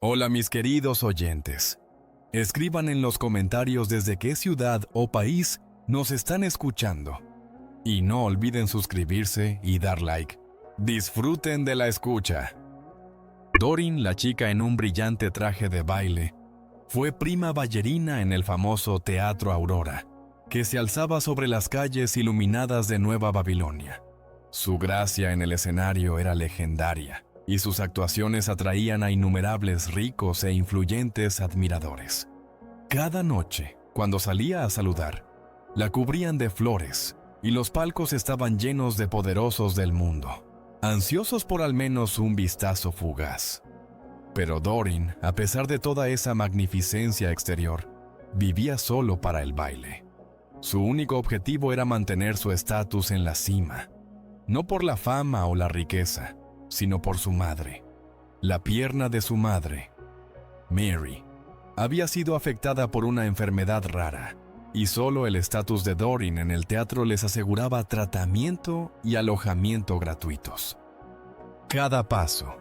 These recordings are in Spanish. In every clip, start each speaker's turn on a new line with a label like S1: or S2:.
S1: Hola mis queridos oyentes. Escriban en los comentarios desde qué ciudad o país nos están escuchando. Y no olviden suscribirse y dar like. Disfruten de la escucha. Doreen, la chica en un brillante traje de baile, fue prima ballerina en el famoso Teatro Aurora, que se alzaba sobre las calles iluminadas de Nueva Babilonia. Su gracia en el escenario era legendaria, y sus actuaciones atraían a innumerables ricos e influyentes admiradores. Cada noche, cuando salía a saludar, la cubrían de flores, y los palcos estaban llenos de poderosos del mundo, ansiosos por al menos un vistazo fugaz. Pero Doreen, a pesar de toda esa magnificencia exterior, vivía solo para el baile. Su único objetivo era mantener su estatus en la cima, no por la fama o la riqueza, sino por su madre. La pierna de su madre, Mary, había sido afectada por una enfermedad rara, y solo el estatus de Doreen en el teatro les aseguraba tratamiento y alojamiento gratuitos. Cada paso,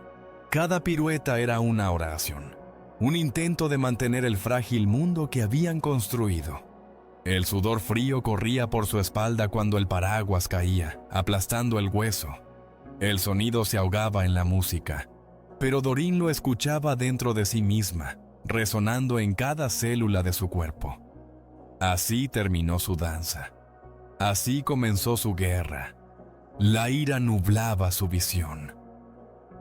S1: cada pirueta era una oración, un intento de mantener el frágil mundo que habían construido. El sudor frío corría por su espalda cuando el paraguas caía, aplastando el hueso. El sonido se ahogaba en la música, pero Doreen lo escuchaba dentro de sí misma, resonando en cada célula de su cuerpo. Así terminó su danza. Así comenzó su guerra. La ira nublaba su visión.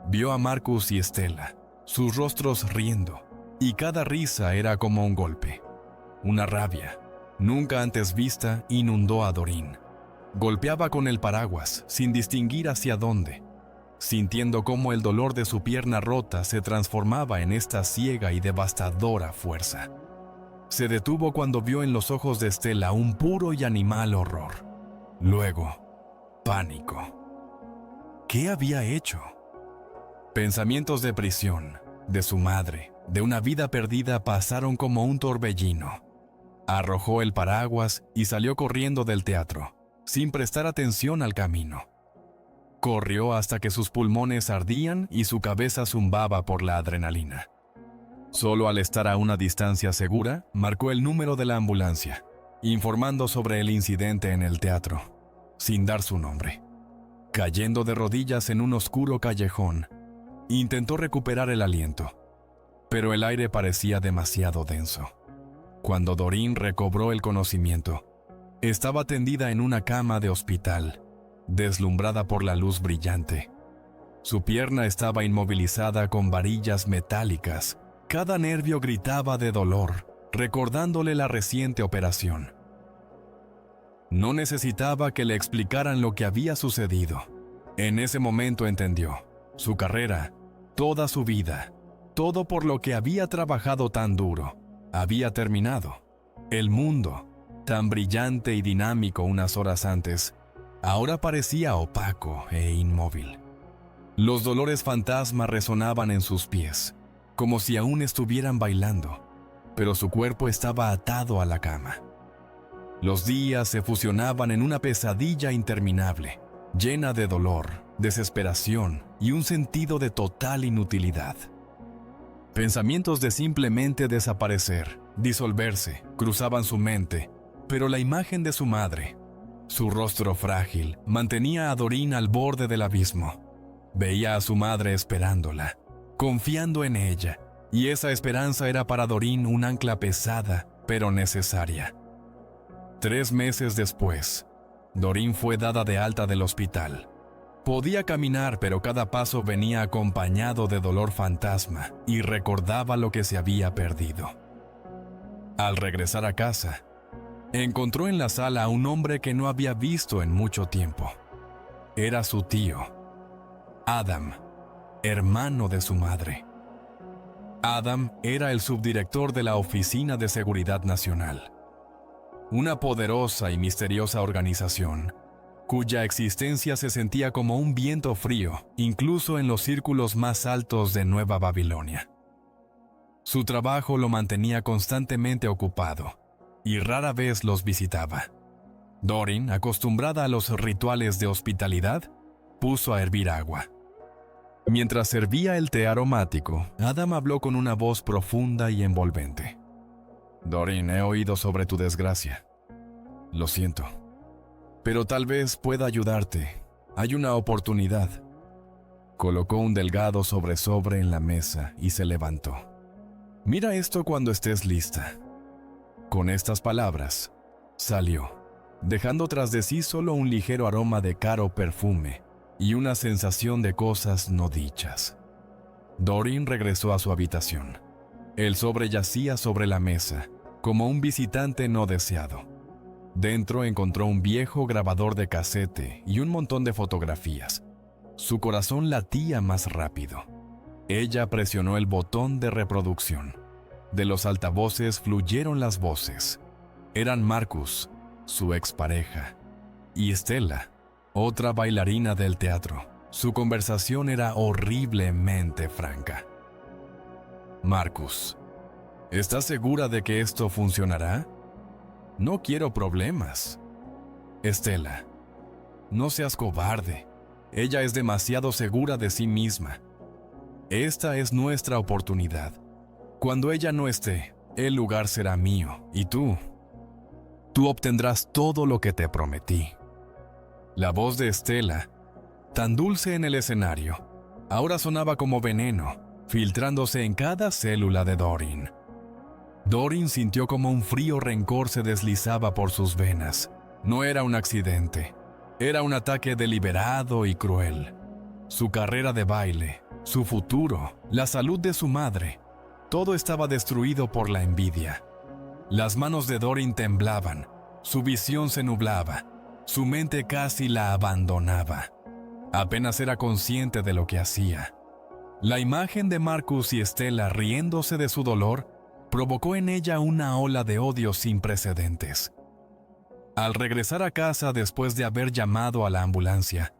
S1: Vio a Marcus y Stella, sus rostros riendo, y cada risa era como un golpe. Una rabia, nunca antes vista, inundó a Doreen. Golpeaba con el paraguas, sin distinguir hacia dónde, sintiendo cómo el dolor de su pierna rota se transformaba en esta ciega y devastadora fuerza. Se detuvo cuando vio en los ojos de Stella un puro y animal horror. Luego, pánico. ¿Qué había hecho? Pensamientos de prisión, de su madre, de una vida perdida pasaron como un torbellino. Arrojó el paraguas y salió corriendo del teatro, sin prestar atención al camino. Corrió hasta que sus pulmones ardían y su cabeza zumbaba por la adrenalina. Solo al estar a una distancia segura, marcó el número de la ambulancia, informando sobre el incidente en el teatro, sin dar su nombre. Cayendo de rodillas en un oscuro callejón, intentó recuperar el aliento, pero el aire parecía demasiado denso. Cuando Doreen recobró el conocimiento, estaba tendida en una cama de hospital, deslumbrada por la luz brillante. Su pierna estaba inmovilizada con varillas metálicas. Cada nervio gritaba de dolor, recordándole la reciente operación. No necesitaba que le explicaran lo que había sucedido. En ese momento entendió. Su carrera, toda su vida, todo por lo que había trabajado tan duro, había terminado. El mundo, tan brillante y dinámico unas horas antes, ahora parecía opaco e inmóvil. Los dolores fantasma resonaban en sus pies, como si aún estuvieran bailando, pero su cuerpo estaba atado a la cama. Los días se fusionaban en una pesadilla interminable, llena de dolor, desesperación y un sentido de total inutilidad. Pensamientos de simplemente desaparecer, disolverse, cruzaban su mente, pero la imagen de su madre, su rostro frágil, mantenía a Doreen al borde del abismo. Veía a su madre esperándola, confiando en ella, y esa esperanza era para Doreen un ancla pesada, pero necesaria. 3 meses después, Doreen fue dada de alta del hospital. Podía caminar, pero cada paso venía acompañado de dolor fantasma y recordaba lo que se había perdido. Al regresar a casa, encontró en la sala a un hombre que no había visto en mucho tiempo. Era su tío, Adam, hermano de su madre. Adam era el subdirector de la Oficina de Seguridad Nacional, una poderosa y misteriosa organización, cuya existencia se sentía como un viento frío, incluso en los círculos más altos de Nueva Babilonia. Su trabajo lo mantenía constantemente ocupado, y rara vez los visitaba. Doreen, acostumbrada a los rituales de hospitalidad, puso a hervir agua. Mientras servía el té aromático, Adam habló con una voz profunda y envolvente. Doreen, he oído sobre tu desgracia. Lo siento. Pero tal vez pueda ayudarte. Hay una oportunidad. Colocó un delgado sobre en la mesa y se levantó. Mira esto cuando estés lista. Con estas palabras, salió, dejando tras de sí solo un ligero aroma de caro perfume y una sensación de cosas no dichas. Doreen regresó a su habitación. El sobre yacía sobre la mesa, como un visitante no deseado. Dentro encontró un viejo grabador de casete y un montón de fotografías. Su corazón latía más rápido. Ella presionó el botón de reproducción. De los altavoces fluyeron las voces. Eran Marcus, su expareja, y Stella, otra bailarina del teatro. Su conversación era horriblemente franca. Marcus, ¿estás segura de que esto funcionará? No quiero problemas. Stella, no seas cobarde. Ella es demasiado segura de sí misma. Esta es nuestra oportunidad. Cuando ella no esté, el lugar será mío, y tú obtendrás todo lo que te prometí. La voz de Stella, tan dulce en el escenario, ahora sonaba como veneno, filtrándose en cada célula de Doreen. Doreen sintió como un frío rencor se deslizaba por sus venas. No era un accidente, era un ataque deliberado y cruel. Su carrera de baile, su futuro, la salud de su madre, todo estaba destruido por la envidia. Las manos de Doreen temblaban, su visión se nublaba, su mente casi la abandonaba. Apenas era consciente de lo que hacía. La imagen de Marcus y Stella riéndose de su dolor provocó en ella una ola de odio sin precedentes. Al regresar a casa después de haber llamado a la ambulancia,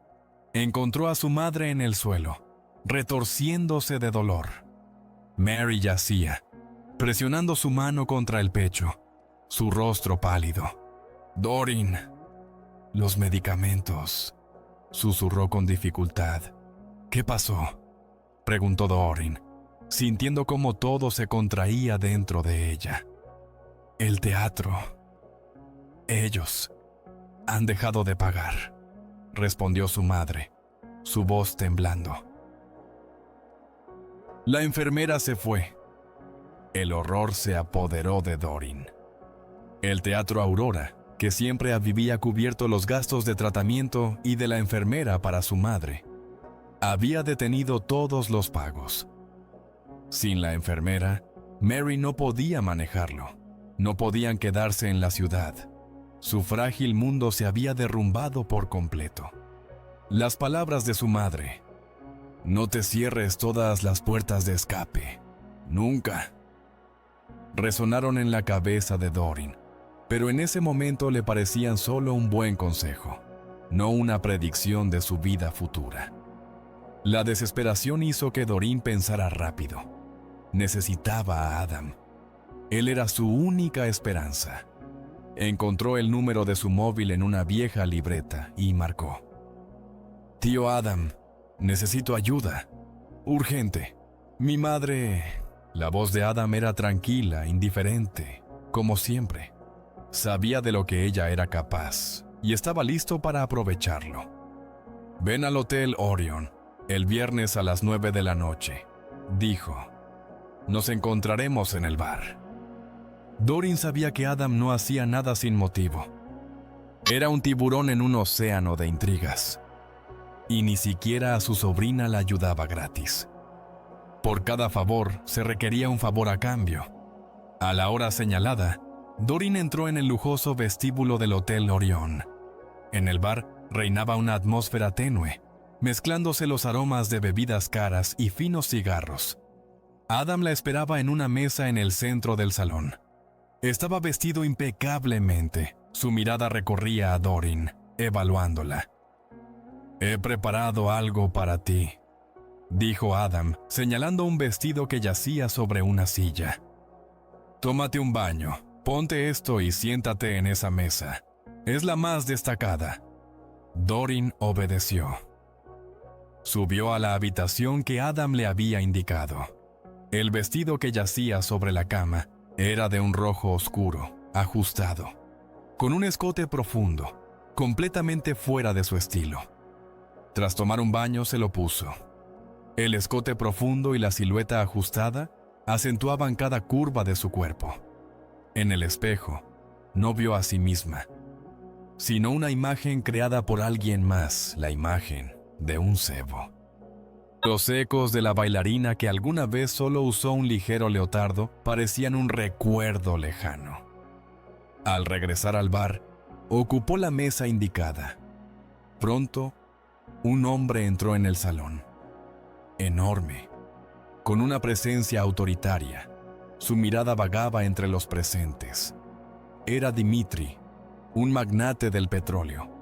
S1: encontró a su madre en el suelo, retorciéndose de dolor. Mary yacía, presionando su mano contra el pecho, su rostro pálido. Doreen, los medicamentos, susurró con dificultad. ¿Qué pasó?, preguntó Doreen, sintiendo cómo todo se contraía dentro de ella. El teatro. Ellos han dejado de pagar, respondió su madre, su voz temblando. La enfermera se fue. El horror se apoderó de Doreen. El Teatro Aurora, que siempre había cubierto los gastos de tratamiento y de la enfermera para su madre, había detenido todos los pagos. Sin la enfermera, Mary no podía manejarlo. No podían quedarse en la ciudad. Su frágil mundo se había derrumbado por completo. Las palabras de su madre: «No te cierres todas las puertas de escape. Nunca», resonaron en la cabeza de Doreen, pero en ese momento le parecían solo un buen consejo, no una predicción de su vida futura. La desesperación hizo que Doreen pensara rápido. Necesitaba a Adam. Él era su única esperanza. Encontró el número de su móvil en una vieja libreta y marcó. «Tío Adam, necesito ayuda. Urgente. Mi madre...» La voz de Adam era tranquila, indiferente, como siempre. Sabía de lo que ella era capaz y estaba listo para aprovecharlo. «Ven al Hotel Orion el viernes a las 9 de la noche», dijo. «Nos encontraremos en el bar». Doreen sabía que Adam no hacía nada sin motivo. Era un tiburón en un océano de intrigas. Y ni siquiera a su sobrina la ayudaba gratis. Por cada favor se requería un favor a cambio. A la hora señalada, Doreen entró en el lujoso vestíbulo del Hotel Orion. En el bar reinaba una atmósfera tenue, mezclándose los aromas de bebidas caras y finos cigarros. Adam la esperaba en una mesa en el centro del salón. Estaba vestido impecablemente. Su mirada recorría a Doreen, evaluándola. «He preparado algo para ti», dijo Adam, señalando un vestido que yacía sobre una silla. «Tómate un baño, ponte esto y siéntate en esa mesa. Es la más destacada». Doreen obedeció. Subió a la habitación que Adam le había indicado. El vestido que yacía sobre la cama era de un rojo oscuro, ajustado, con un escote profundo, completamente fuera de su estilo. Tras tomar un baño se lo puso. El escote profundo y la silueta ajustada acentuaban cada curva de su cuerpo. En el espejo, no vio a sí misma, sino una imagen creada por alguien más, la imagen de un cebo. Los ecos de la bailarina que alguna vez solo usó un ligero leotardo parecían un recuerdo lejano. Al regresar al bar, ocupó la mesa indicada. Pronto, un hombre entró en el salón. Enorme, con una presencia autoritaria. Su mirada vagaba entre los presentes. Era Dimitri, un magnate del petróleo,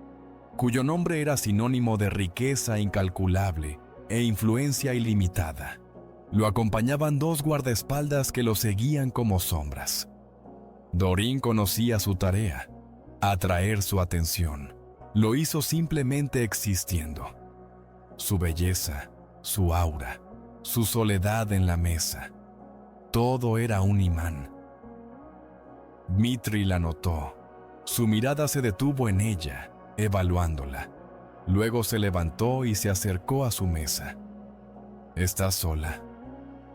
S1: cuyo nombre era sinónimo de riqueza incalculable e influencia ilimitada. Lo acompañaban dos guardaespaldas que lo seguían como sombras. Doreen conocía su tarea: atraer su atención. Lo hizo simplemente existiendo. Su belleza, su aura, su soledad en la mesa. Todo era un imán. Dmitri la notó. Su mirada se detuvo en ella, evaluándola. Luego se levantó y se acercó a su mesa. «¿Estás sola?»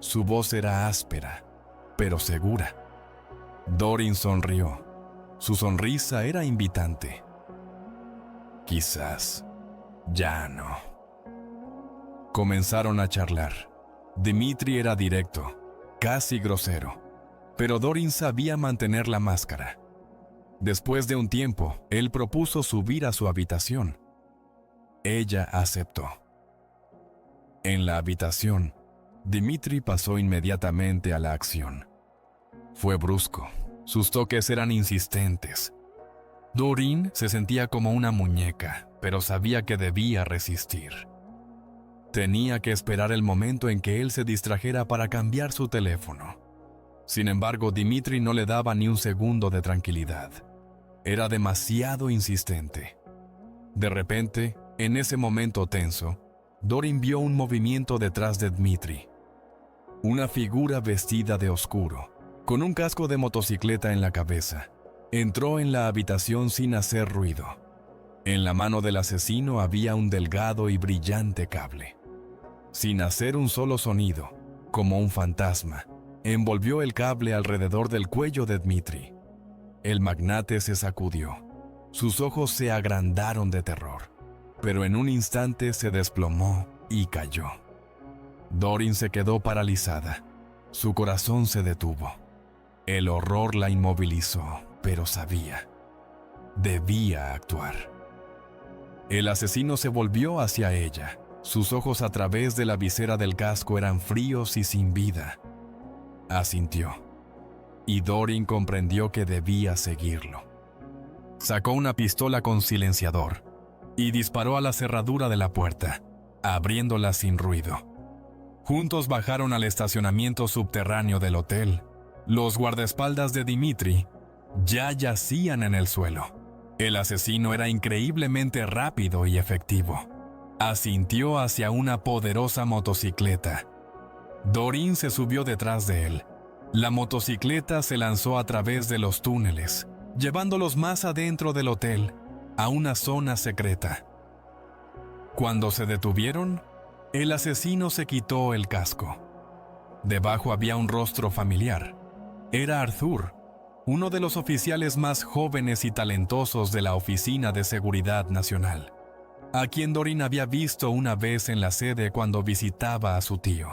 S1: Su voz era áspera, pero segura. Doreen sonrió. Su sonrisa era invitante. «Quizás. Ya no». Comenzaron a charlar. Dimitri era directo, casi grosero, pero Doreen sabía mantener la máscara. Después de un tiempo, él propuso subir a su habitación. Ella aceptó. En la habitación, Dimitri pasó inmediatamente a la acción. Fue brusco. Sus toques eran insistentes. Doreen se sentía como una muñeca, pero sabía que debía resistir. Tenía que esperar el momento en que él se distrajera para cambiar su teléfono. Sin embargo, Dimitri no le daba ni un segundo de tranquilidad. Era demasiado insistente. De repente, en ese momento tenso, Doreen vio un movimiento detrás de Dmitri. Una figura vestida de oscuro, con un casco de motocicleta en la cabeza, entró en la habitación sin hacer ruido. En la mano del asesino había un delgado y brillante cable. Sin hacer un solo sonido, como un fantasma, envolvió el cable alrededor del cuello de Dmitri. El magnate se sacudió. Sus ojos se agrandaron de terror, pero en un instante se desplomó y cayó. Doreen se quedó paralizada. Su corazón se detuvo. El horror la inmovilizó, pero sabía. Debía actuar. El asesino se volvió hacia ella. Sus ojos a través de la visera del casco eran fríos y sin vida. Asintió, y Doreen comprendió que debía seguirlo. Sacó una pistola con silenciador y disparó a la cerradura de la puerta, abriéndola sin ruido. Juntos bajaron al estacionamiento subterráneo del hotel. Los guardaespaldas de Dimitri ya yacían en el suelo. El asesino era increíblemente rápido y efectivo. Asintió hacia una poderosa motocicleta. Doreen se subió detrás de él. La motocicleta se lanzó a través de los túneles, llevándolos más adentro del hotel, a una zona secreta. Cuando se detuvieron, el asesino se quitó el casco. Debajo había un rostro familiar. Era Arthur, uno de los oficiales más jóvenes y talentosos de la Oficina de Seguridad Nacional, a quien Doreen había visto una vez en la sede cuando visitaba a su tío.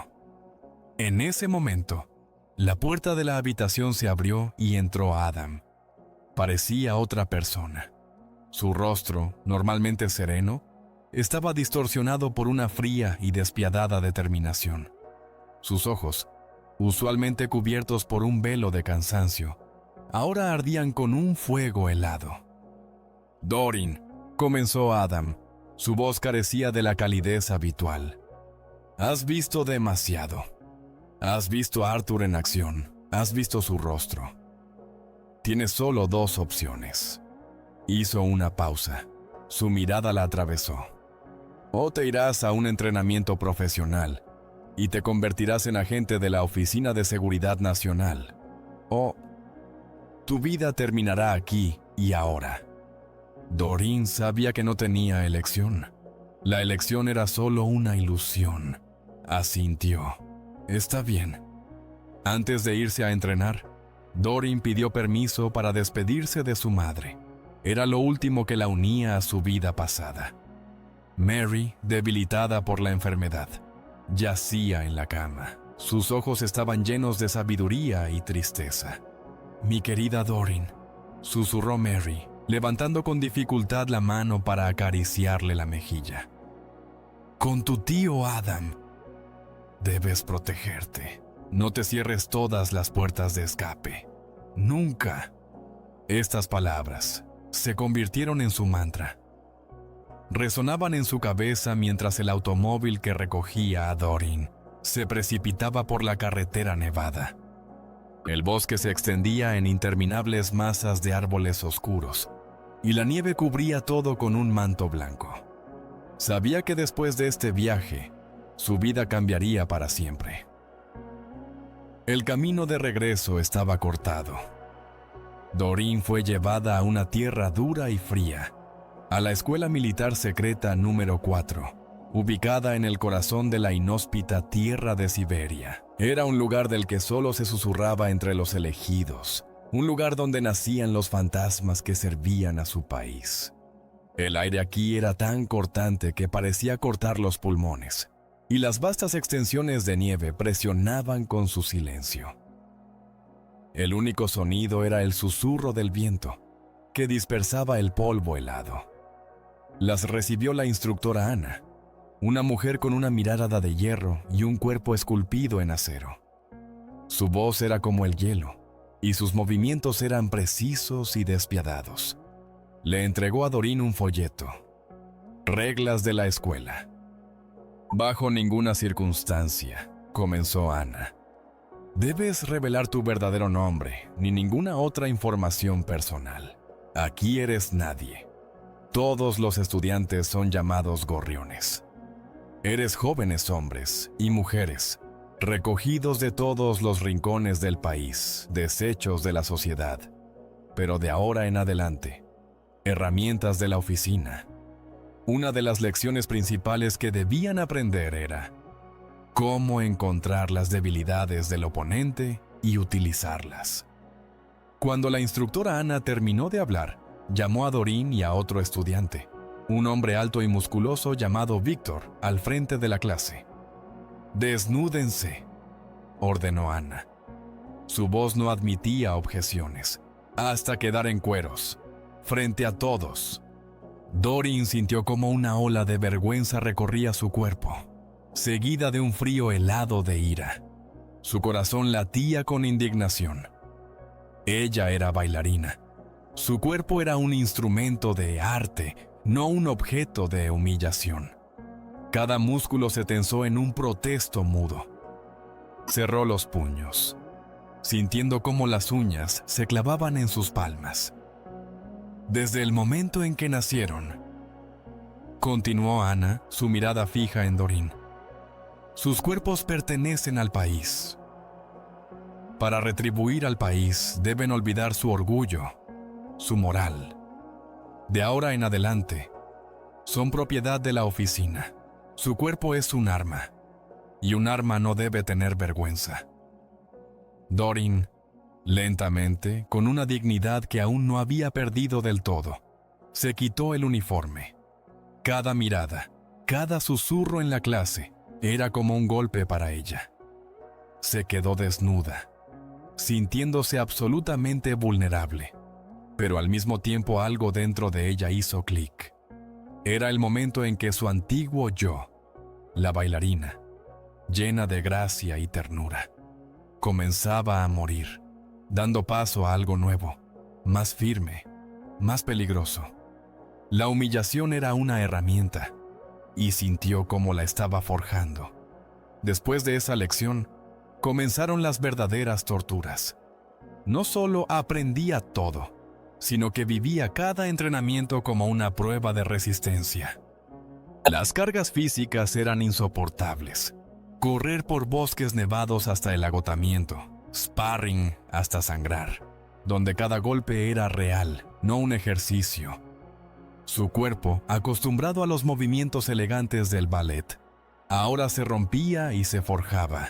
S1: En ese momento, la puerta de la habitación se abrió y entró Adam. Parecía otra persona. Su rostro, normalmente sereno, estaba distorsionado por una fría y despiadada determinación. Sus ojos, usualmente cubiertos por un velo de cansancio, ahora ardían con un fuego helado. «Doreen», comenzó Adam. Su voz carecía de la calidez habitual. «Has visto demasiado. Has visto a Arthur en acción. Has visto su rostro. Tienes solo dos opciones». Hizo una pausa. Su mirada la atravesó. O te irás a un entrenamiento profesional y te convertirás en agente de la Oficina de Seguridad Nacional. O tu vida terminará aquí y ahora. Doreen sabía que no tenía elección. La elección era solo una ilusión. Asintió. Está bien. Antes de irse a entrenar, Doreen pidió permiso para despedirse de su madre. Era lo último que la unía a su vida pasada. Mary, debilitada por la enfermedad, yacía en la cama. Sus ojos estaban llenos de sabiduría y tristeza. «Mi querida Doreen», susurró Mary, levantando con dificultad la mano para acariciarle la mejilla. «Con tu tío Adam. Debes protegerte. No te cierres todas las puertas de escape. Nunca». Estas palabras se convirtieron en su mantra. Resonaban en su cabeza mientras el automóvil que recogía a Doreen se precipitaba por la carretera nevada. El bosque se extendía en interminables masas de árboles oscuros, y la nieve cubría todo con un manto blanco. Sabía que después de este viaje, su vida cambiaría para siempre. El camino de regreso estaba cortado. Doreen fue llevada a una tierra dura y fría, a la Escuela Militar Secreta número 4, ubicada en el corazón de la inhóspita tierra de Siberia. Era un lugar del que solo se susurraba entre los elegidos, un lugar donde nacían los fantasmas que servían a su país. El aire aquí era tan cortante que parecía cortar los pulmones, y las vastas extensiones de nieve presionaban con su silencio. El único sonido era el susurro del viento, que dispersaba el polvo helado. Las recibió la instructora Anna, una mujer con una mirada de hierro y un cuerpo esculpido en acero. Su voz era como el hielo, y sus movimientos eran precisos y despiadados. Le entregó a Doreen un folleto. Reglas de la escuela. «Bajo ninguna circunstancia», comenzó Anna, «debes revelar tu verdadero nombre ni ninguna otra información personal. Aquí eres nadie. Todos los estudiantes son llamados gorriones. Eres jóvenes hombres y mujeres, recogidos de todos los rincones del país, desechos de la sociedad, pero de ahora en adelante, herramientas de la oficina». Una de las lecciones principales que debían aprender era cómo encontrar las debilidades del oponente y utilizarlas. Cuando la instructora Anna terminó de hablar, llamó a Doreen y a otro estudiante, un hombre alto y musculoso llamado Víctor, al frente de la clase. «Desnúdense», ordenó Anna. Su voz no admitía objeciones, hasta quedar en cueros, frente a todos. Doreen sintió como una ola de vergüenza recorría su cuerpo, seguida de un frío helado de ira. Su corazón latía con indignación. Ella era bailarina. Su cuerpo era un instrumento de arte, no un objeto de humillación. Cada músculo se tensó en un protesto mudo. Cerró los puños, sintiendo cómo las uñas se clavaban en sus palmas. «Desde el momento en que nacieron», continuó Anna, su mirada fija en Doreen, «sus cuerpos pertenecen al país. Para retribuir al país deben olvidar su orgullo, su moral. De ahora en adelante, son propiedad de la oficina. Su cuerpo es un arma, y un arma no debe tener vergüenza». Doreen, lentamente, con una dignidad que aún no había perdido del todo, se quitó el uniforme. Cada mirada, cada susurro en la clase, era como un golpe para ella. Se quedó desnuda, sintiéndose absolutamente vulnerable, pero al mismo tiempo algo dentro de ella hizo clic. Era el momento en que su antiguo yo, la bailarina, llena de gracia y ternura, comenzaba a morir, dando paso a algo nuevo, más firme, más peligroso. La humillación era una herramienta, y sintió cómo la estaba forjando. Después de esa lección, comenzaron las verdaderas torturas. No solo aprendía todo, sino que vivía cada entrenamiento como una prueba de resistencia. Las cargas físicas eran insoportables. Correr por bosques nevados hasta el agotamiento, sparring hasta sangrar, donde cada golpe era real, no un ejercicio. Su cuerpo, acostumbrado a los movimientos elegantes del ballet, ahora se rompía y se forjaba,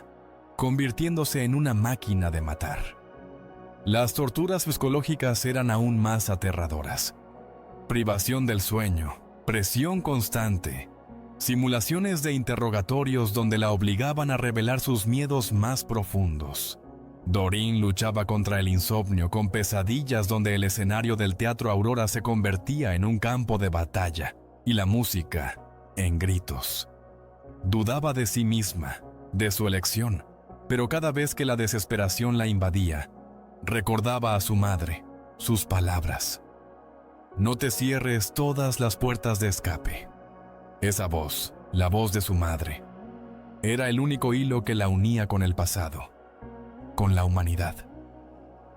S1: convirtiéndose en una máquina de matar. Las torturas psicológicas eran aún más aterradoras. Privación del sueño, presión constante, simulaciones de interrogatorios donde la obligaban a revelar sus miedos más profundos. Doreen luchaba contra el insomnio con pesadillas donde el escenario del Teatro Aurora se convertía en un campo de batalla y la música en gritos. Dudaba de sí misma, de su elección, pero cada vez que la desesperación la invadía, recordaba a su madre, sus palabras. No te cierres todas las puertas de escape. Esa voz, la voz de su madre, era el único hilo que la unía con el pasado, con la humanidad.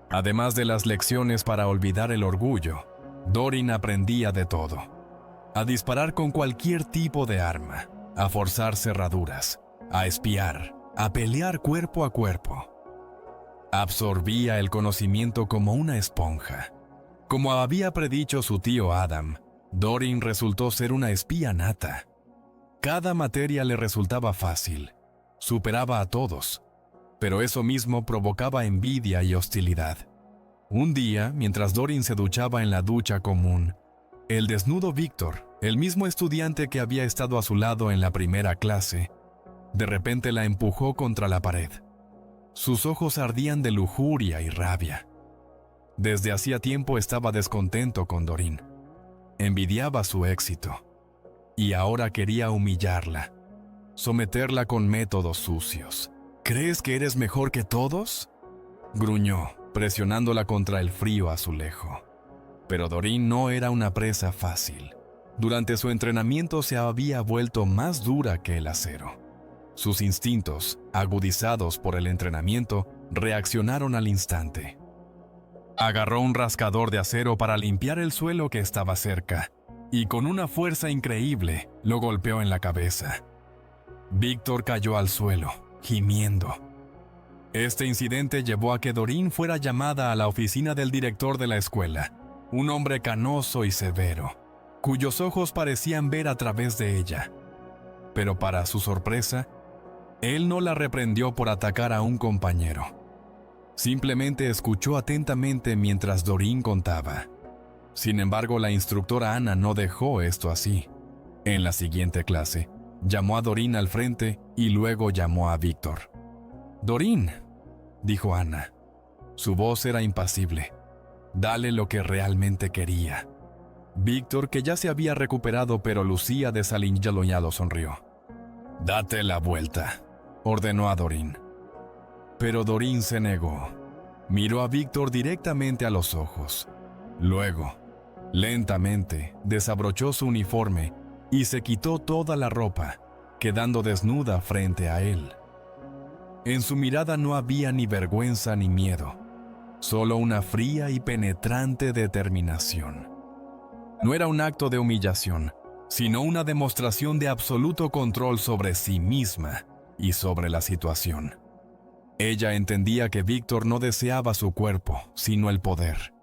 S1: Además de las lecciones para olvidar el orgullo, Doreen aprendía de todo. A disparar con cualquier tipo de arma, a forzar cerraduras, a espiar, a pelear cuerpo a cuerpo. Absorbía el conocimiento como una esponja. Como había predicho su tío Adam, Doreen resultó ser una espía nata. Cada materia le resultaba fácil, superaba a todos, pero eso mismo provocaba envidia y hostilidad. Un día, mientras Doreen se duchaba en la ducha común, el desnudo Víctor, el mismo estudiante que había estado a su lado en la primera clase, de repente la empujó contra la pared. Sus ojos ardían de lujuria y rabia. Desde hacía tiempo estaba descontento con Doreen. Envidiaba su éxito. Y ahora quería humillarla, someterla con métodos sucios. ¿Crees que eres mejor que todos?, gruñó, presionándola contra el frío azulejo. Pero Doreen no era una presa fácil. Durante su entrenamiento se había vuelto más dura que el acero. Sus instintos, agudizados por el entrenamiento, reaccionaron al instante. Agarró un rascador de acero para limpiar el suelo que estaba cerca, y con una fuerza increíble lo golpeó en la cabeza. Víctor cayó al suelo, gimiendo. Este incidente llevó a que Doreen fuera llamada a la oficina del director de la escuela, un hombre canoso y severo, cuyos ojos parecían ver a través de ella. Pero para su sorpresa, él no la reprendió por atacar a un compañero. Simplemente escuchó atentamente mientras Doreen contaba. Sin embargo, la instructora Ana no dejó esto así. En la siguiente clase, llamó a Doreen al frente y luego llamó a Víctor. «Doreen», dijo Ana. Su voz era impasible. «Dale lo que realmente quería». Víctor, que ya se había recuperado pero lucía desaliñado, sonrió. «Date la vuelta», ordenó a Doreen. Pero Doreen se negó. Miró a Víctor directamente a los ojos. Luego, lentamente, desabrochó su uniforme y se quitó toda la ropa, quedando desnuda frente a él. En su mirada no había ni vergüenza ni miedo, solo una fría y penetrante determinación. No era un acto de humillación, sino una demostración de absoluto control sobre sí misma y sobre la situación. Ella entendía que Víctor no deseaba su cuerpo, sino el poder.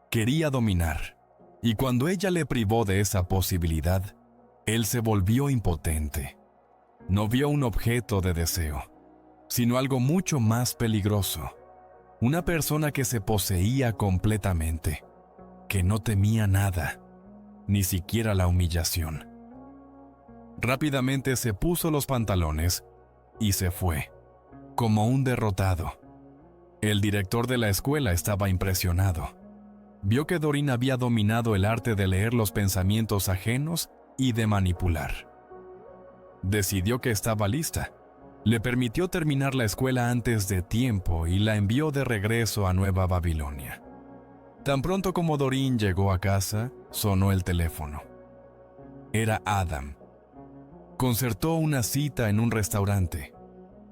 S1: Quería dominar, y cuando ella le privó de esa posibilidad, él se volvió impotente. No vio un objeto de deseo, sino algo mucho más peligroso. Una persona que se poseía completamente, que no temía nada, ni siquiera la humillación. Rápidamente se puso los pantalones y se fue, como un derrotado. El director de la escuela estaba impresionado. Vio que Doreen había dominado el arte de leer los pensamientos ajenos y de manipular. Decidió que estaba lista. Le permitió terminar la escuela antes de tiempo y la envió de regreso a Nueva Babilonia. Tan pronto como Doreen llegó a casa, sonó el teléfono. Era Adam. Concertó una cita en un restaurante.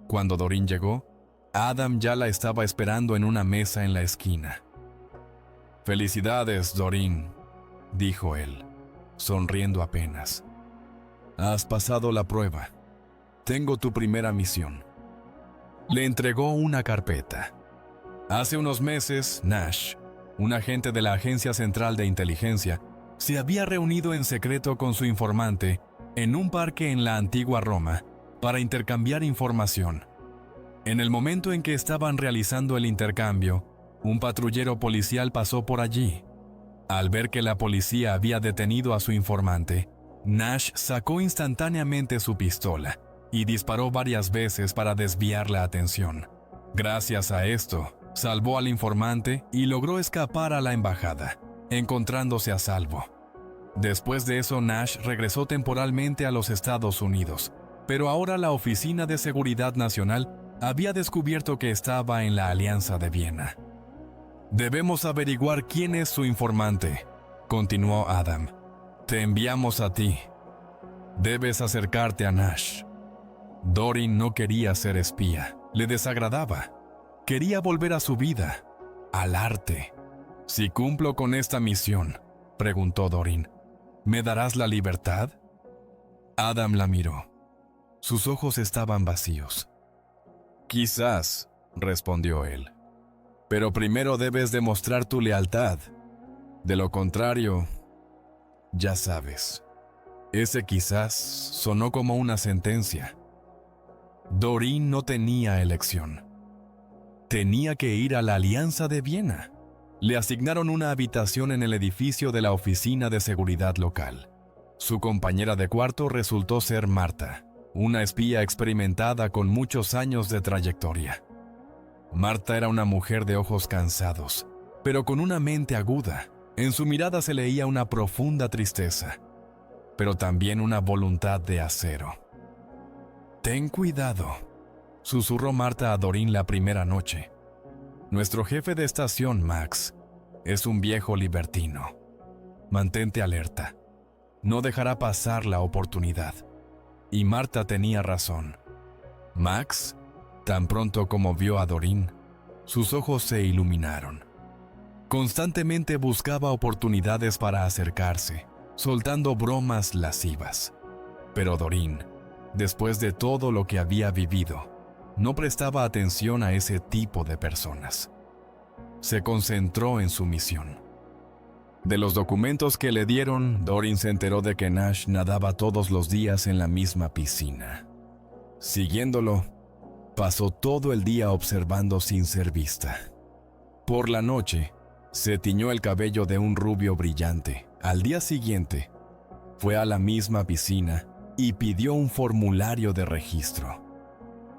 S1: Cuando Doreen llegó, Adam ya la estaba esperando en una mesa en la esquina. «Felicidades, Doreen», dijo él, sonriendo apenas. Has pasado la prueba. Tengo tu primera misión. Le entregó una carpeta. Hace unos meses, Nash, un agente de la Agencia Central de Inteligencia, se había reunido en secreto con su informante en un parque en la antigua Roma para intercambiar información. En el momento en que estaban realizando el intercambio, un patrullero policial pasó por allí. Al ver que la policía había detenido a su informante, Nash sacó instantáneamente su pistola y disparó varias veces para desviar la atención. Gracias a esto, salvó al informante y logró escapar a la embajada, encontrándose a salvo. Después de eso, Nash regresó temporalmente a los Estados Unidos, pero ahora la Oficina de Seguridad Nacional había descubierto que estaba en la Alianza de Viena. Debemos averiguar quién es su informante, continuó Adam. Te enviamos a ti. Debes acercarte a Nash. Doreen no quería ser espía, le desagradaba. Quería volver a su vida, al arte. Si cumplo con esta misión, preguntó Doreen, ¿me darás la libertad? Adam la miró. Sus ojos estaban vacíos. Quizás, respondió él. Pero primero debes demostrar tu lealtad. De lo contrario, ya sabes. Ese quizás sonó como una sentencia. Doreen no tenía elección. Tenía que ir a la Alianza de Viena. Le asignaron una habitación en el edificio de la Oficina de Seguridad Local. Su compañera de cuarto resultó ser Marta, una espía experimentada con muchos años de trayectoria. Marta era una mujer de ojos cansados, pero con una mente aguda. En su mirada se leía una profunda tristeza, pero también una voluntad de acero. «Ten cuidado», susurró Marta a Doreen la primera noche. «Nuestro jefe de estación, Max, es un viejo libertino. Mantente alerta. No dejará pasar la oportunidad». Y Marta tenía razón. Max, tan pronto como vio a Doreen, sus ojos se iluminaron. Constantemente buscaba oportunidades para acercarse, soltando bromas lascivas. Pero Doreen, después de todo lo que había vivido, no prestaba atención a ese tipo de personas. Se concentró en su misión. De los documentos que le dieron, Doreen se enteró de que Nash nadaba todos los días en la misma piscina. Siguiéndolo, pasó todo el día observando sin ser vista. Por la noche, se tiñó el cabello de un rubio brillante. Al día siguiente, fue a la misma piscina y pidió un formulario de registro.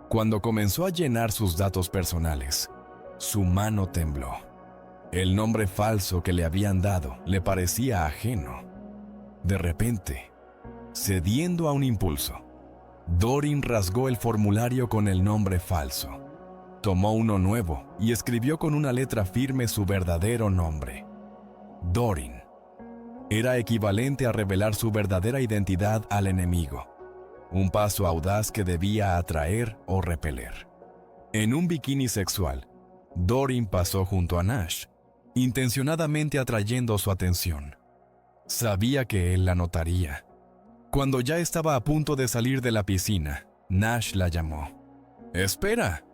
S1: Cuando comenzó a llenar sus datos personales, su mano tembló. El nombre falso que le habían dado le parecía ajeno. De repente, cediendo a un impulso, Doreen rasgó el formulario con el nombre falso. Tomó uno nuevo y escribió con una letra firme su verdadero nombre. Doreen. Era equivalente a revelar su verdadera identidad al enemigo. Un paso audaz que debía atraer o repeler. En un bikini sexual, Doreen pasó junto a Nash, intencionadamente atrayendo su atención. Sabía que él la notaría. Cuando ya estaba a punto de salir de la piscina, Nash la llamó. «¡Espera!».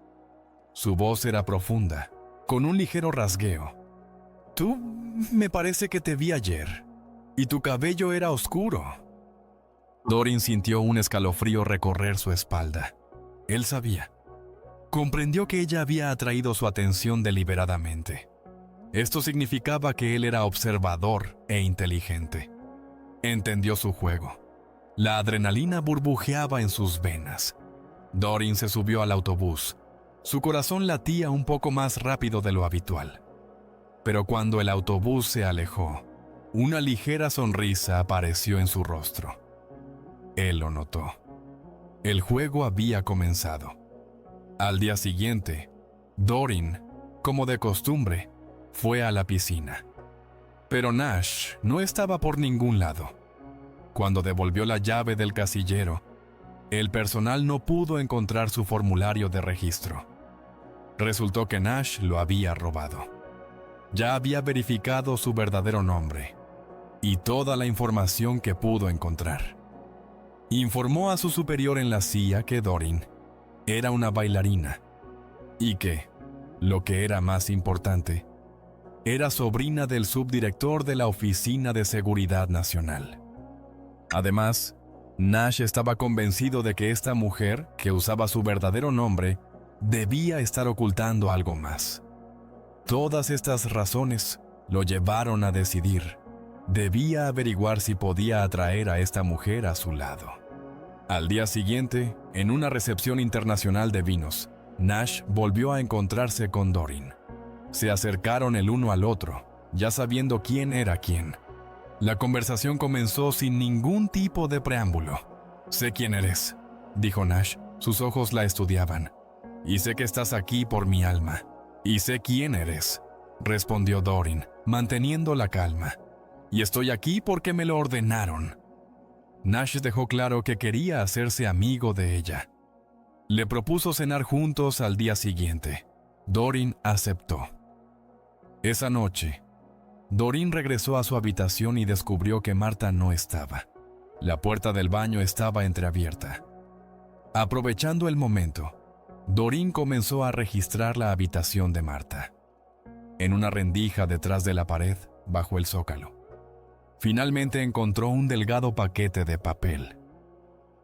S1: Su voz era profunda, con un ligero rasgueo. «Tú me parece que te vi ayer, y tu cabello era oscuro». Doreen sintió un escalofrío recorrer su espalda. Él sabía. Comprendió que ella había atraído su atención deliberadamente. Esto significaba que él era observador e inteligente. Entendió su juego. La adrenalina burbujeaba en sus venas. Doreen se subió al autobús. Su corazón latía un poco más rápido de lo habitual. Pero cuando el autobús se alejó, una ligera sonrisa apareció en su rostro. Él lo notó. El juego había comenzado. Al día siguiente, Doreen, como de costumbre, fue a la piscina. Pero Nash no estaba por ningún lado. Cuando devolvió la llave del casillero, el personal no pudo encontrar su formulario de registro. Resultó que Nash lo había robado. Ya había verificado su verdadero nombre y toda la información que pudo encontrar. Informó a su superior en la CIA que Doreen era una bailarina y que, lo que era más importante, era sobrina del subdirector de la Oficina de Seguridad Nacional. Además, Nash estaba convencido de que esta mujer, que usaba su verdadero nombre, debía estar ocultando algo más. Todas estas razones lo llevaron a decidir. Debía averiguar si podía atraer a esta mujer a su lado. Al día siguiente, en una recepción internacional de vinos, Nash volvió a encontrarse con Doreen. Se acercaron el uno al otro, ya sabiendo quién era quién. La conversación comenzó sin ningún tipo de preámbulo. «Sé quién eres», dijo Nash. Sus ojos la estudiaban. «Y sé que estás aquí por mi alma. Y sé quién eres», respondió Doreen, manteniendo la calma. «Y estoy aquí porque me lo ordenaron». Nash dejó claro que quería hacerse amigo de ella. Le propuso cenar juntos al día siguiente. Doreen aceptó. Esa noche, Doreen regresó a su habitación y descubrió que Marta no estaba. La puerta del baño estaba entreabierta. Aprovechando el momento, Doreen comenzó a registrar la habitación de Marta. En una rendija detrás de la pared, bajo el zócalo, finalmente encontró un delgado paquete de papel.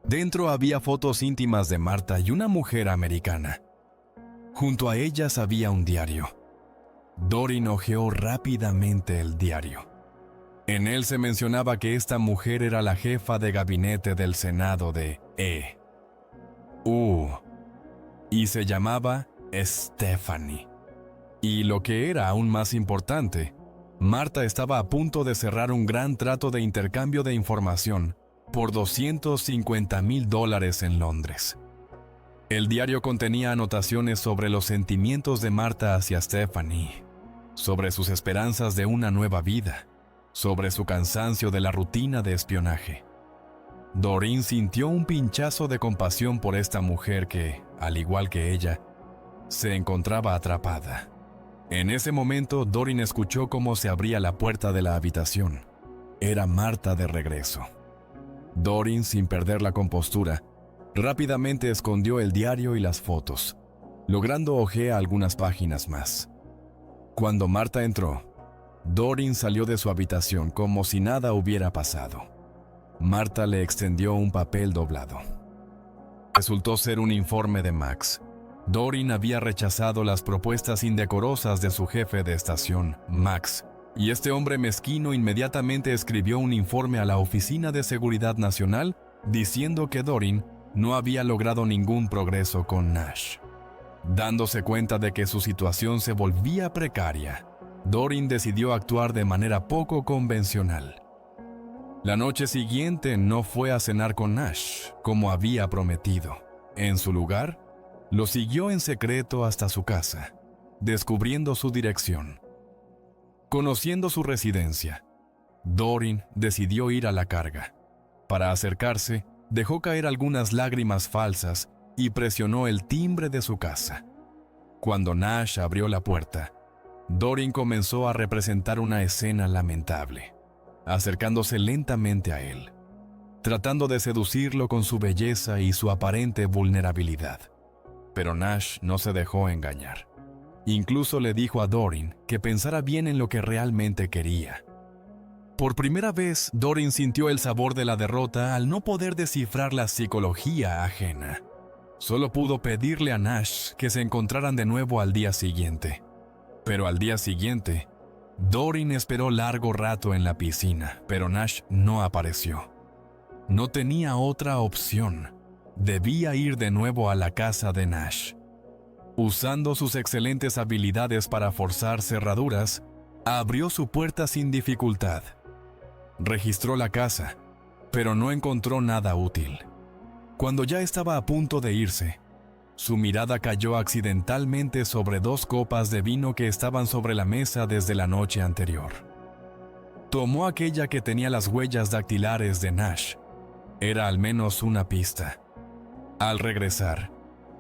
S1: Dentro había fotos íntimas de Marta y una mujer americana. Junto a ellas había un diario. Doreen hojeó rápidamente el diario. En él se mencionaba que esta mujer era la jefa de gabinete del Senado de E.U. y se llamaba Stephanie. Y lo que era aún más importante, Marta estaba a punto de cerrar un gran trato de intercambio de información por $250,000 en Londres. El diario contenía anotaciones sobre los sentimientos de Marta hacia Stephanie, sobre sus esperanzas de una nueva vida, sobre su cansancio de la rutina de espionaje. Doreen sintió un pinchazo de compasión por esta mujer que, al igual que ella, se encontraba atrapada. En ese momento, Doreen escuchó cómo se abría la puerta de la habitación. Era Marta de regreso. Doreen, sin perder la compostura, rápidamente escondió el diario y las fotos, logrando hojear algunas páginas más. Cuando Marta entró, Doreen salió de su habitación como si nada hubiera pasado. Marta le extendió un papel doblado. Resultó ser un informe de Max. Doreen había rechazado las propuestas indecorosas de su jefe de estación, Max, y este hombre mezquino inmediatamente escribió un informe a la Oficina de Seguridad Nacional diciendo que Doreen no había logrado ningún progreso con Nash. Dándose cuenta de que su situación se volvía precaria, Doreen decidió actuar de manera poco convencional. La noche siguiente no fue a cenar con Nash, como había prometido. En su lugar, lo siguió en secreto hasta su casa, descubriendo su dirección. Conociendo su residencia, Doreen decidió ir a la carga. Para acercarse, dejó caer algunas lágrimas falsas y presionó el timbre de su casa. Cuando Nash abrió la puerta, Doreen comenzó a representar una escena lamentable, acercándose lentamente a él, tratando de seducirlo con su belleza y su aparente vulnerabilidad. Pero Nash no se dejó engañar. Incluso le dijo a Doreen que pensara bien en lo que realmente quería. Por primera vez, Doreen sintió el sabor de la derrota al no poder descifrar la psicología ajena. Solo pudo pedirle a Nash que se encontraran de nuevo al día siguiente. Pero al día siguiente, Doreen esperó largo rato en la piscina, pero Nash no apareció. No tenía otra opción. Debía ir de nuevo a la casa de Nash. Usando sus excelentes habilidades para forzar cerraduras, abrió su puerta sin dificultad. Registró la casa, pero no encontró nada útil. Cuando ya estaba a punto de irse, su mirada cayó accidentalmente sobre 2 copas de vino que estaban sobre la mesa desde la noche anterior. Tomó aquella que tenía las huellas dactilares de Nash. Era al menos una pista. Al regresar,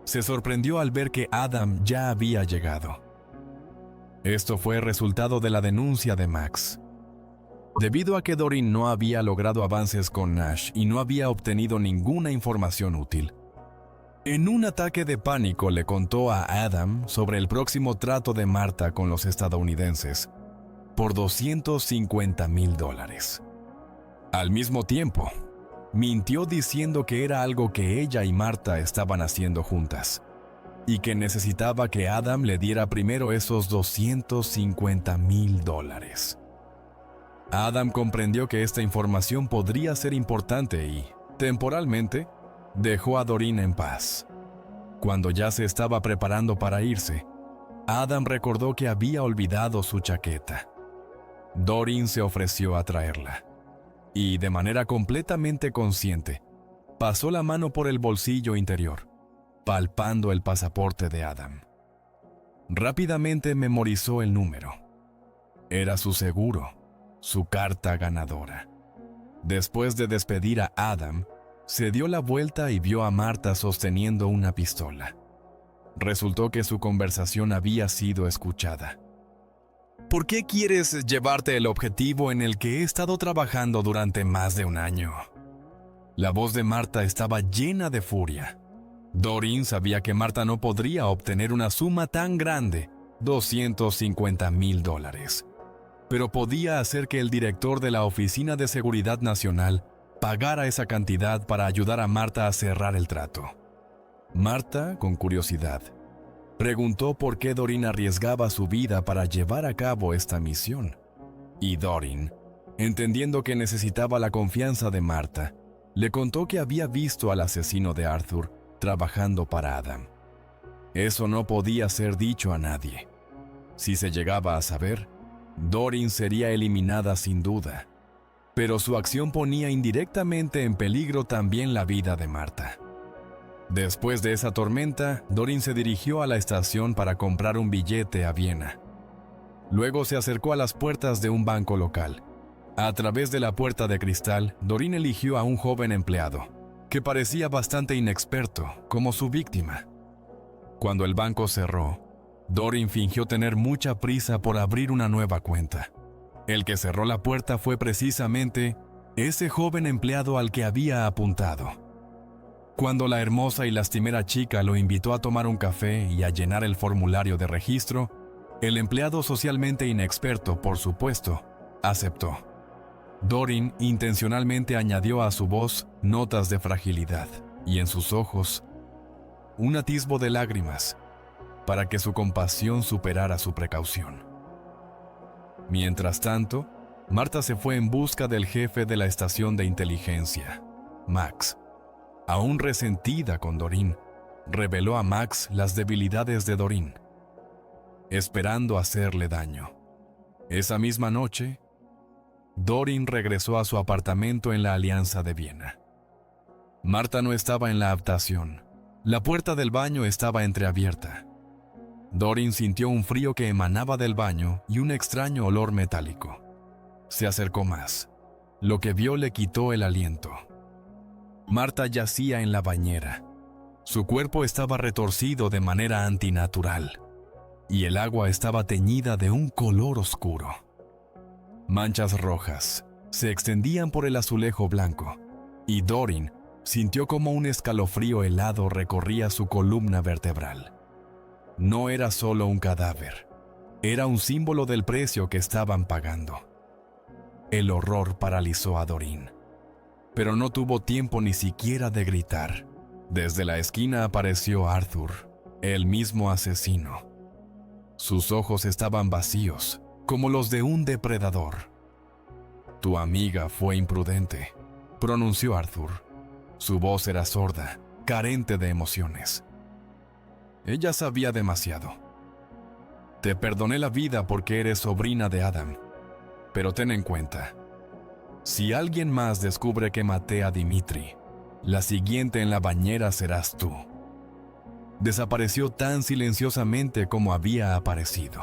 S1: se sorprendió al ver que Adam ya había llegado. Esto fue resultado de la denuncia de Max. Debido a que Doreen no había logrado avances con Nash y no había obtenido ninguna información útil, en un ataque de pánico le contó a Adam sobre el próximo trato de Marta con los estadounidenses por $250,000. Al mismo tiempo, mintió diciendo que era algo que ella y Marta estaban haciendo juntas y que necesitaba que Adam le diera primero esos $250,000. Adam comprendió que esta información podría ser importante y, temporalmente, dejó a Doreen en paz. Cuando ya se estaba preparando para irse, Adam recordó que había olvidado su chaqueta. Doreen se ofreció a traerla y, de manera completamente consciente, pasó la mano por el bolsillo interior, palpando el pasaporte de Adam. Rápidamente memorizó el número. Era su seguro, su carta ganadora. Después de despedir a Adam, se dio la vuelta y vio a Marta sosteniendo una pistola. Resultó que su conversación había sido escuchada. ¿Por qué quieres llevarte el objetivo en el que he estado trabajando durante más de un año? La voz de Marta estaba llena de furia. Doreen sabía que Marta no podría obtener una suma tan grande, $250,000, pero podía hacer que el director de la Oficina de Seguridad Nacional pagara esa cantidad para ayudar a Marta a cerrar el trato. Marta, con curiosidad, preguntó por qué Doreen arriesgaba su vida para llevar a cabo esta misión. Y Doreen, entendiendo que necesitaba la confianza de Marta, le contó que había visto al asesino de Arthur trabajando para Adam. Eso no podía ser dicho a nadie. Si se llegaba a saber, Doreen sería eliminada sin duda, pero su acción ponía indirectamente en peligro también la vida de Marta. Después de esa tormenta, Doreen se dirigió a la estación para comprar un billete a Viena. Luego se acercó a las puertas de un banco local. A través de la puerta de cristal, Doreen eligió a un joven empleado, que parecía bastante inexperto, como su víctima. Cuando el banco cerró, Doreen fingió tener mucha prisa por abrir una nueva cuenta. El que cerró la puerta fue precisamente ese joven empleado al que había apuntado. Cuando la hermosa y lastimera chica lo invitó a tomar un café y a llenar el formulario de registro, el empleado socialmente inexperto, por supuesto, aceptó. Doreen intencionalmente añadió a su voz notas de fragilidad y en sus ojos un atisbo de lágrimas para que su compasión superara su precaución. Mientras tanto, Marta se fue en busca del jefe de la estación de inteligencia, Max. Aún resentida con Doreen, reveló a Max las debilidades de Doreen, esperando hacerle daño. Esa misma noche, Doreen regresó a su apartamento en la Alianza de Viena. Marta no estaba en la habitación. La puerta del baño estaba entreabierta. Doreen sintió un frío que emanaba del baño y un extraño olor metálico. Se acercó más. Lo que vio le quitó el aliento. Marta yacía en la bañera. Su cuerpo estaba retorcido de manera antinatural, y el agua estaba teñida de un color oscuro. Manchas rojas se extendían por el azulejo blanco, y Doreen sintió como un escalofrío helado recorría su columna vertebral. No era solo un cadáver, era un símbolo del precio que estaban pagando. El horror paralizó a Doreen, pero no tuvo tiempo ni siquiera de gritar. Desde la esquina apareció Arthur, el mismo asesino. Sus ojos estaban vacíos, como los de un depredador. «Tu amiga fue imprudente», pronunció Arthur. Su voz era sorda, carente de emociones. Ella sabía demasiado. «Te perdoné la vida porque eres sobrina de Adam, pero ten en cuenta, si alguien más descubre que maté a Dimitri, la siguiente en la bañera serás tú». Desapareció tan silenciosamente como había aparecido,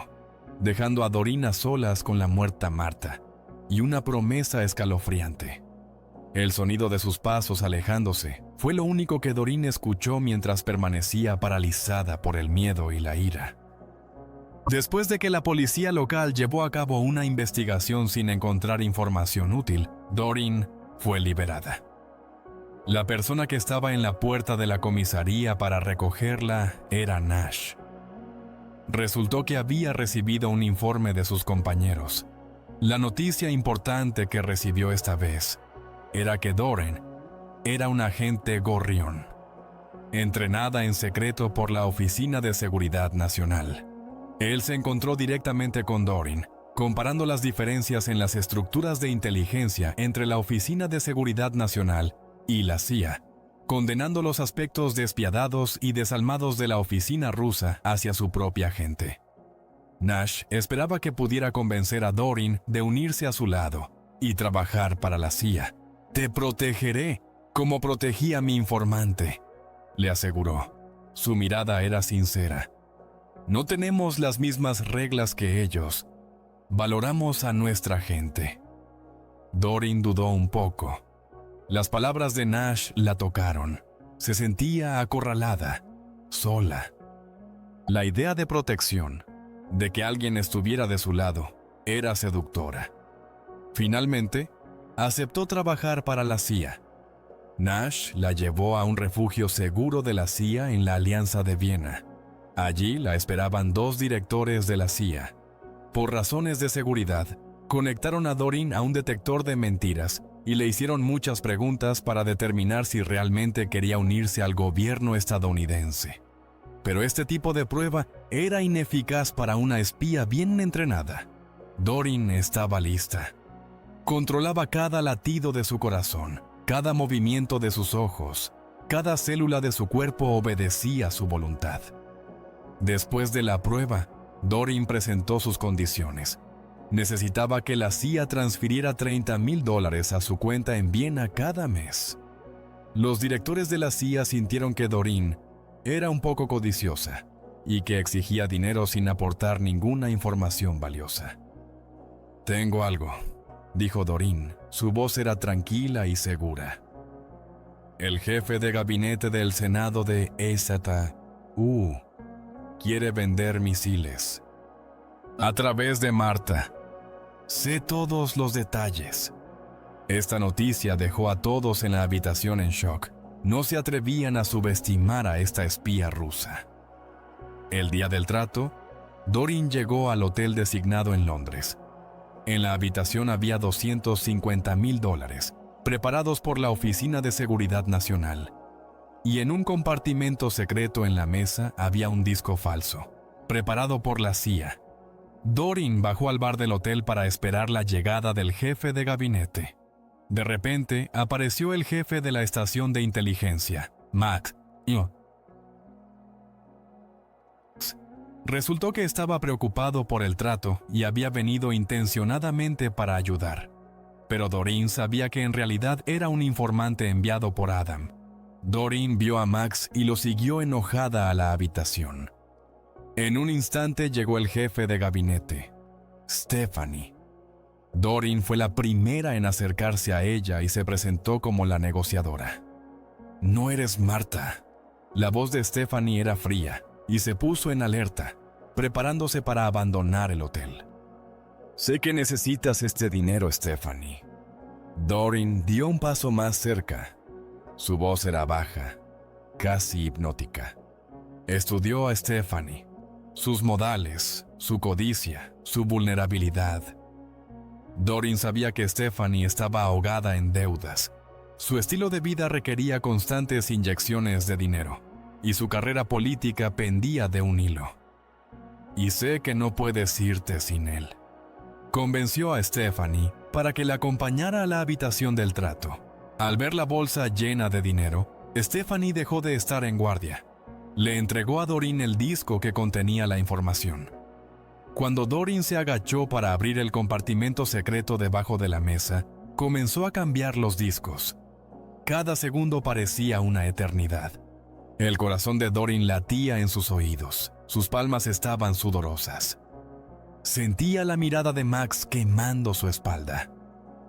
S1: dejando a Doreen a solas con la muerta Marta y una promesa escalofriante. El sonido de sus pasos alejándose fue lo único que Doreen escuchó mientras permanecía paralizada por el miedo y la ira. Después de que la policía local llevó a cabo una investigación sin encontrar información útil, Doreen fue liberada. La persona que estaba en la puerta de la comisaría para recogerla era Nash. Resultó que había recibido un informe de sus compañeros. La noticia importante que recibió esta vez era que Doreen era una agente gorrión, entrenada en secreto por la Oficina de Seguridad Nacional. Él se encontró directamente con Doreen, comparando las diferencias en las estructuras de inteligencia entre la Oficina de Seguridad Nacional y la CIA, condenando los aspectos despiadados y desalmados de la oficina rusa hacia su propia gente. Nash esperaba que pudiera convencer a Doreen de unirse a su lado y trabajar para la CIA. «Te protegeré, como protegí a mi informante», le aseguró. Su mirada era sincera. «No tenemos las mismas reglas que ellos. Valoramos a nuestra gente». Doreen dudó un poco. Las palabras de Nash la tocaron. Se sentía acorralada, sola. La idea de protección, de que alguien estuviera de su lado, era seductora. Finalmente, aceptó trabajar para la CIA. Nash la llevó a un refugio seguro de la CIA en la Alianza de Viena. Allí la esperaban 2 directores de la CIA. Por razones de seguridad, conectaron a Doreen a un detector de mentiras y le hicieron muchas preguntas para determinar si realmente quería unirse al gobierno estadounidense. Pero este tipo de prueba era ineficaz para una espía bien entrenada. Doreen estaba lista. Controlaba cada latido de su corazón, cada movimiento de sus ojos, cada célula de su cuerpo obedecía su voluntad. Después de la prueba, Doreen presentó sus condiciones. Necesitaba que la CIA transfiriera $30,000 a su cuenta en Viena cada mes. Los directores de la CIA sintieron que Doreen era un poco codiciosa y que exigía dinero sin aportar ninguna información valiosa. «Tengo algo», dijo Doreen. Su voz era tranquila y segura. «El jefe de gabinete del Senado de EZU quiere vender misiles. A través de Marta. Sé todos los detalles». Esta noticia dejó a todos en la habitación en shock. No se atrevían a subestimar a esta espía rusa. El día del trato, Doreen llegó al hotel designado en Londres. En la habitación había $250,000, preparados por la Oficina de Seguridad Nacional. Y en un compartimento secreto en la mesa había un disco falso, preparado por la CIA. Doreen bajó al bar del hotel para esperar la llegada del jefe de gabinete. De repente, apareció el jefe de la estación de inteligencia, Max. Resultó que estaba preocupado por el trato y había venido intencionadamente para ayudar. Pero Doreen sabía que en realidad era un informante enviado por Adam. Doreen vio a Max y lo siguió enojada a la habitación. En un instante llegó el jefe de gabinete, Stephanie. Doreen fue la primera en acercarse a ella y se presentó como la negociadora. «No eres Marta». La voz de Stephanie era fría y se puso en alerta, preparándose para abandonar el hotel. «Sé que necesitas este dinero, Stephanie». Doreen dio un paso más cerca. Su voz era baja, casi hipnótica. Estudió a Stephanie, sus modales, su codicia, su vulnerabilidad. Doreen sabía que Stephanie estaba ahogada en deudas. Su estilo de vida requería constantes inyecciones de dinero, y su carrera política pendía de un hilo. «Y sé que no puedes irte sin él». Convenció a Stephanie para que la acompañara a la habitación del trato. Al ver la bolsa llena de dinero, Stephanie dejó de estar en guardia. Le entregó a Doreen el disco que contenía la información. Cuando Doreen se agachó para abrir el compartimento secreto debajo de la mesa, comenzó a cambiar los discos. Cada segundo parecía una eternidad. El corazón de Doreen latía en sus oídos. Sus palmas estaban sudorosas. Sentía la mirada de Max quemando su espalda.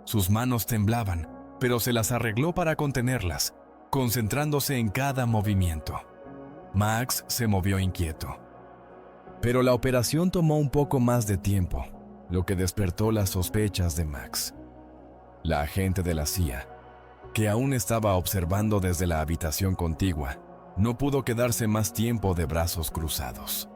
S1: Sus manos temblaban, pero se las arregló para contenerlas, concentrándose en cada movimiento. Max se movió inquieto. Pero la operación tomó un poco más de tiempo, lo que despertó las sospechas de Max. La agente de la CIA, que aún estaba observando desde la habitación contigua, no pudo quedarse más tiempo de brazos cruzados.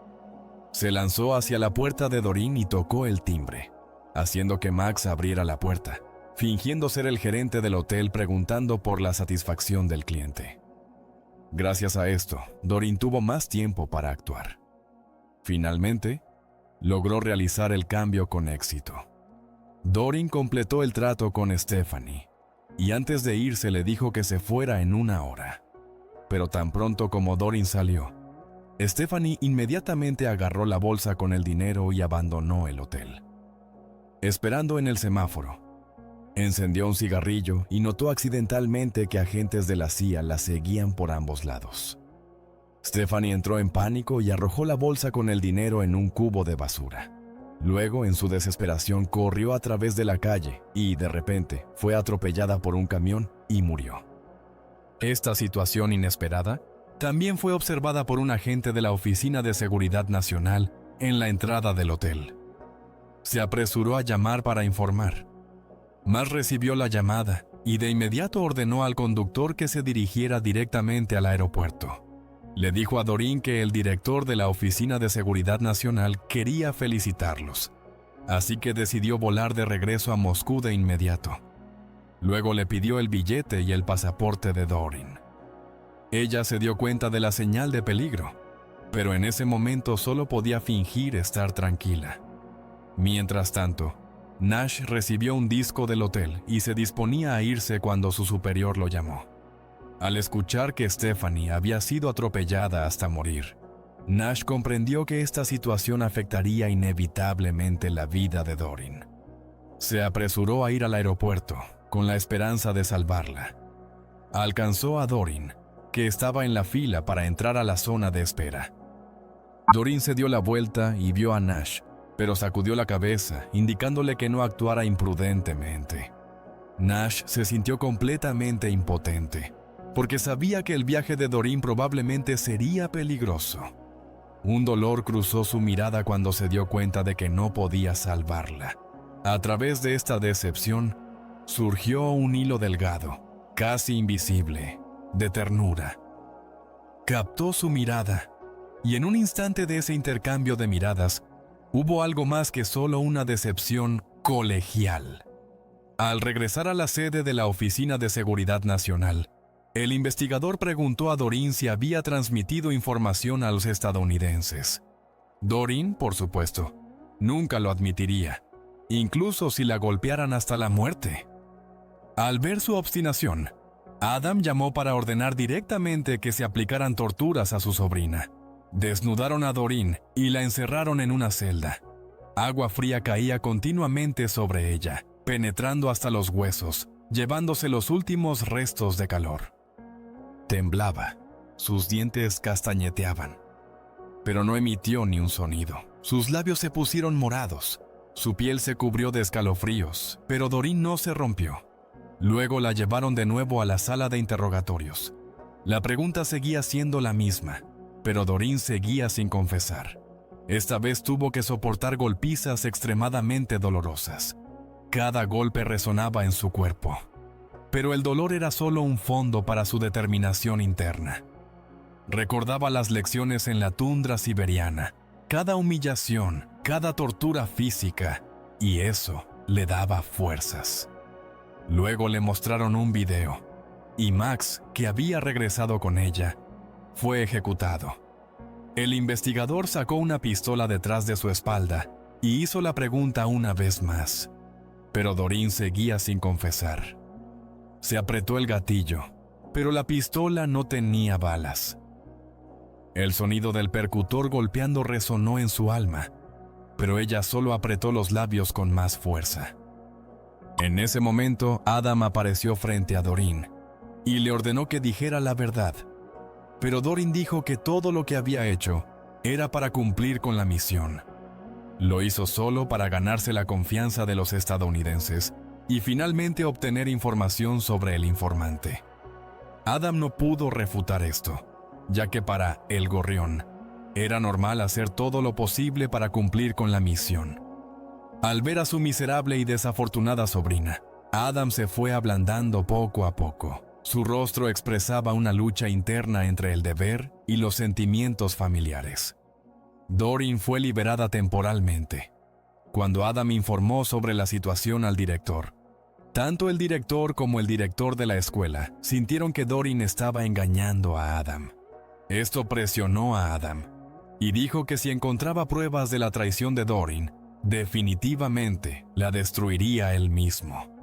S1: Se lanzó hacia la puerta de Doreen y tocó el timbre, haciendo que Max abriera la puerta, fingiendo ser el gerente del hotel preguntando por la satisfacción del cliente. Gracias a esto, Doreen tuvo más tiempo para actuar. Finalmente, logró realizar el cambio con éxito. Doreen completó el trato con Stephanie, y antes de irse le dijo que se fuera en 1 hora. Pero tan pronto como Doreen salió, Stephanie inmediatamente agarró la bolsa con el dinero y abandonó el hotel. Esperando en el semáforo, encendió un cigarrillo y notó accidentalmente que agentes de la CIA la seguían por ambos lados. Stephanie entró en pánico y arrojó la bolsa con el dinero en un cubo de basura. Luego, en su desesperación, corrió a través de la calle y, de repente, fue atropellada por un camión y murió. Esta situación inesperada también fue observada por un agente de la Oficina de Seguridad Nacional en la entrada del hotel. Se apresuró a llamar para informar. Max recibió la llamada y de inmediato ordenó al conductor que se dirigiera directamente al aeropuerto. Le dijo a Doreen que el director de la Oficina de Seguridad Nacional quería felicitarlos, así que decidió volar de regreso a Moscú de inmediato. Luego le pidió el billete y el pasaporte de Doreen. Ella se dio cuenta de la señal de peligro, pero en ese momento solo podía fingir estar tranquila. Mientras tanto, Nash recibió un disco del hotel y se disponía a irse cuando su superior lo llamó. Al escuchar que Stephanie había sido atropellada hasta morir, Nash comprendió que esta situación afectaría inevitablemente la vida de Doreen. Se apresuró a ir al aeropuerto con la esperanza de salvarla. Alcanzó a Doreen, que estaba en la fila para entrar a la zona de espera. Doreen se dio la vuelta y vio a Nash, pero sacudió la cabeza, indicándole que no actuara imprudentemente. Nash se sintió completamente impotente, porque sabía que el viaje de Doreen probablemente sería peligroso. Un dolor cruzó su mirada cuando se dio cuenta de que no podía salvarla. A través de esta decepción, surgió un hilo delgado, casi invisible, de ternura. Captó su mirada, y en un instante de ese intercambio de miradas, hubo algo más que solo una decepción colegial. Al regresar a la sede de la Oficina de Seguridad Nacional, el investigador preguntó a Doreen si había transmitido información a los estadounidenses. Doreen, por supuesto, nunca lo admitiría, incluso si la golpearan hasta la muerte. Al ver su obstinación, Adam llamó para ordenar directamente que se aplicaran torturas a su sobrina. Desnudaron a Doreen y la encerraron en una celda. Agua fría caía continuamente sobre ella, penetrando hasta los huesos, llevándose los últimos restos de calor. Temblaba, sus dientes castañeteaban, pero no emitió ni un sonido. Sus labios se pusieron morados, su piel se cubrió de escalofríos, pero Doreen no se rompió. Luego la llevaron de nuevo a la sala de interrogatorios. La pregunta seguía siendo la misma, pero Doreen seguía sin confesar. Esta vez tuvo que soportar golpizas extremadamente dolorosas. Cada golpe resonaba en su cuerpo, pero el dolor era solo un fondo para su determinación interna. Recordaba las lecciones en la tundra siberiana, cada humillación, cada tortura física, y eso le daba fuerzas. Luego le mostraron un video, y Max, que había regresado con ella, fue ejecutado. El investigador sacó una pistola detrás de su espalda y hizo la pregunta una vez más, pero Doreen seguía sin confesar. Se apretó el gatillo, pero la pistola no tenía balas. El sonido del percutor golpeando resonó en su alma, pero ella solo apretó los labios con más fuerza. En ese momento, Adam apareció frente a Doreen y le ordenó que dijera la verdad. Pero Doreen dijo que todo lo que había hecho era para cumplir con la misión. Lo hizo solo para ganarse la confianza de los estadounidenses y finalmente obtener información sobre el informante. Adam no pudo refutar esto, ya que para El Gorrión, Era normal hacer todo lo posible para cumplir con la misión. Al ver a su miserable y desafortunada sobrina, Adam se fue ablandando poco a poco. Su rostro expresaba una lucha interna entre el deber y los sentimientos familiares. Doreen fue liberada temporalmente. Cuando Adam informó sobre la situación al director, tanto el director como el director de la escuela sintieron que Doreen estaba engañando a Adam. Esto presionó a Adam y dijo que si encontraba pruebas de la traición de Doreen, definitivamente la destruiría él mismo.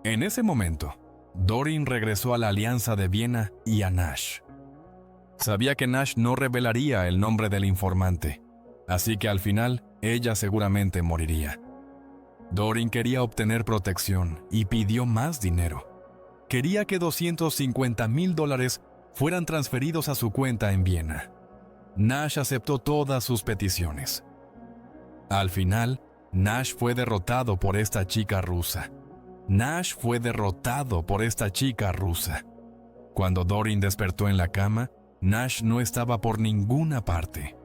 S1: En ese momento, Doreen regresó a la Alianza de Viena y a Nash. Sabía que Nash no revelaría el nombre del informante, así que al final ella seguramente moriría. Doreen quería obtener protección y pidió más dinero. Quería que $250,000 fueran transferidos a su cuenta en Viena. Nash aceptó todas sus peticiones. Al final, Nash fue derrotado por esta chica rusa. Cuando Doreen despertó en la cama, Nash no estaba por ninguna parte.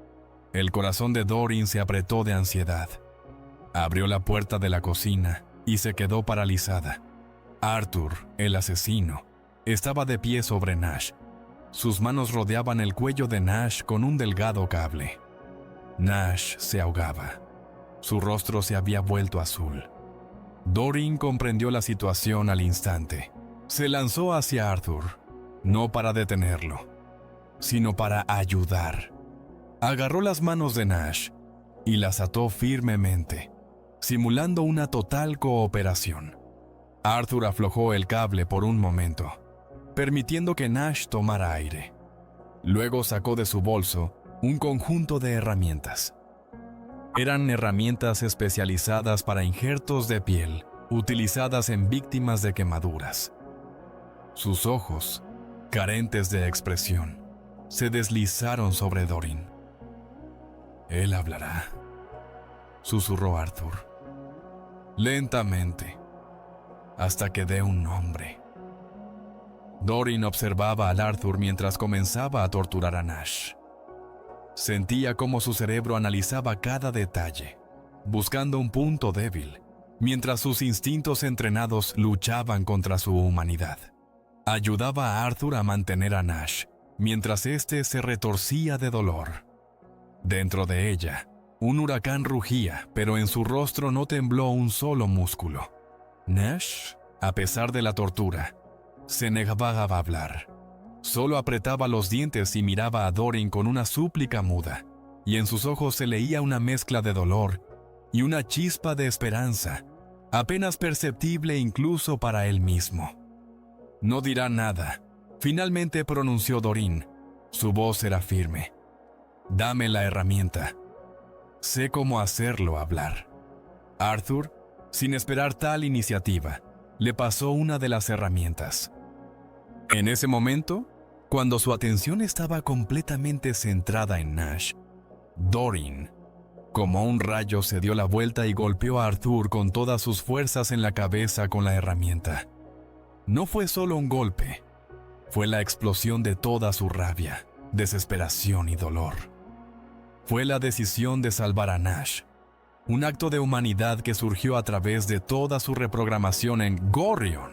S1: El corazón de Doreen se apretó de ansiedad. Abrió la puerta de la cocina y se quedó paralizada. Arthur, el asesino, estaba de pie sobre Nash. Sus manos rodeaban el cuello de Nash con un delgado cable. Nash se ahogaba. Su rostro se había vuelto azul. Doreen comprendió la situación al instante. Se lanzó hacia Arthur, no para detenerlo, sino para ayudar. Agarró las manos de Nash y las ató firmemente, simulando una total cooperación. Arthur aflojó el cable por un momento, permitiendo que Nash tomara aire. Luego sacó de su bolso un conjunto de herramientas. Eran herramientas especializadas para injertos de piel, utilizadas en víctimas de quemaduras. Sus ojos, carentes de expresión, se deslizaron sobre Doreen. «Él hablará», susurró Arthur. «Lentamente, hasta que dé un nombre». Doreen observaba al Arthur mientras comenzaba a torturar a Nash. Sentía cómo su cerebro analizaba cada detalle, buscando un punto débil, mientras sus instintos entrenados luchaban contra su humanidad. Ayudaba a Arthur a mantener a Nash, mientras éste se retorcía de dolor. Dentro de ella, un huracán rugía, pero en su rostro no tembló un solo músculo. Nash, a pesar de la tortura, se negaba a hablar. Solo apretaba los dientes y miraba a Doreen con una súplica muda, y en sus ojos se leía una mezcla de dolor y una chispa de esperanza, apenas perceptible incluso para él mismo. «No dirá nada», finalmente pronunció Doreen. Su voz era firme. «Dame la herramienta. Sé cómo hacerlo hablar». Arthur, sin esperar tal iniciativa, le pasó una de las herramientas. En ese momento, cuando su atención estaba completamente centrada en Nash, Doreen, como un rayo, se dio la vuelta y golpeó a Arthur con todas sus fuerzas en la cabeza con la herramienta. No fue solo un golpe, fue la explosión de toda su rabia, desesperación y dolor. Fue la decisión de salvar a Nash, un acto de humanidad que surgió a través de toda su reprogramación en Gorion.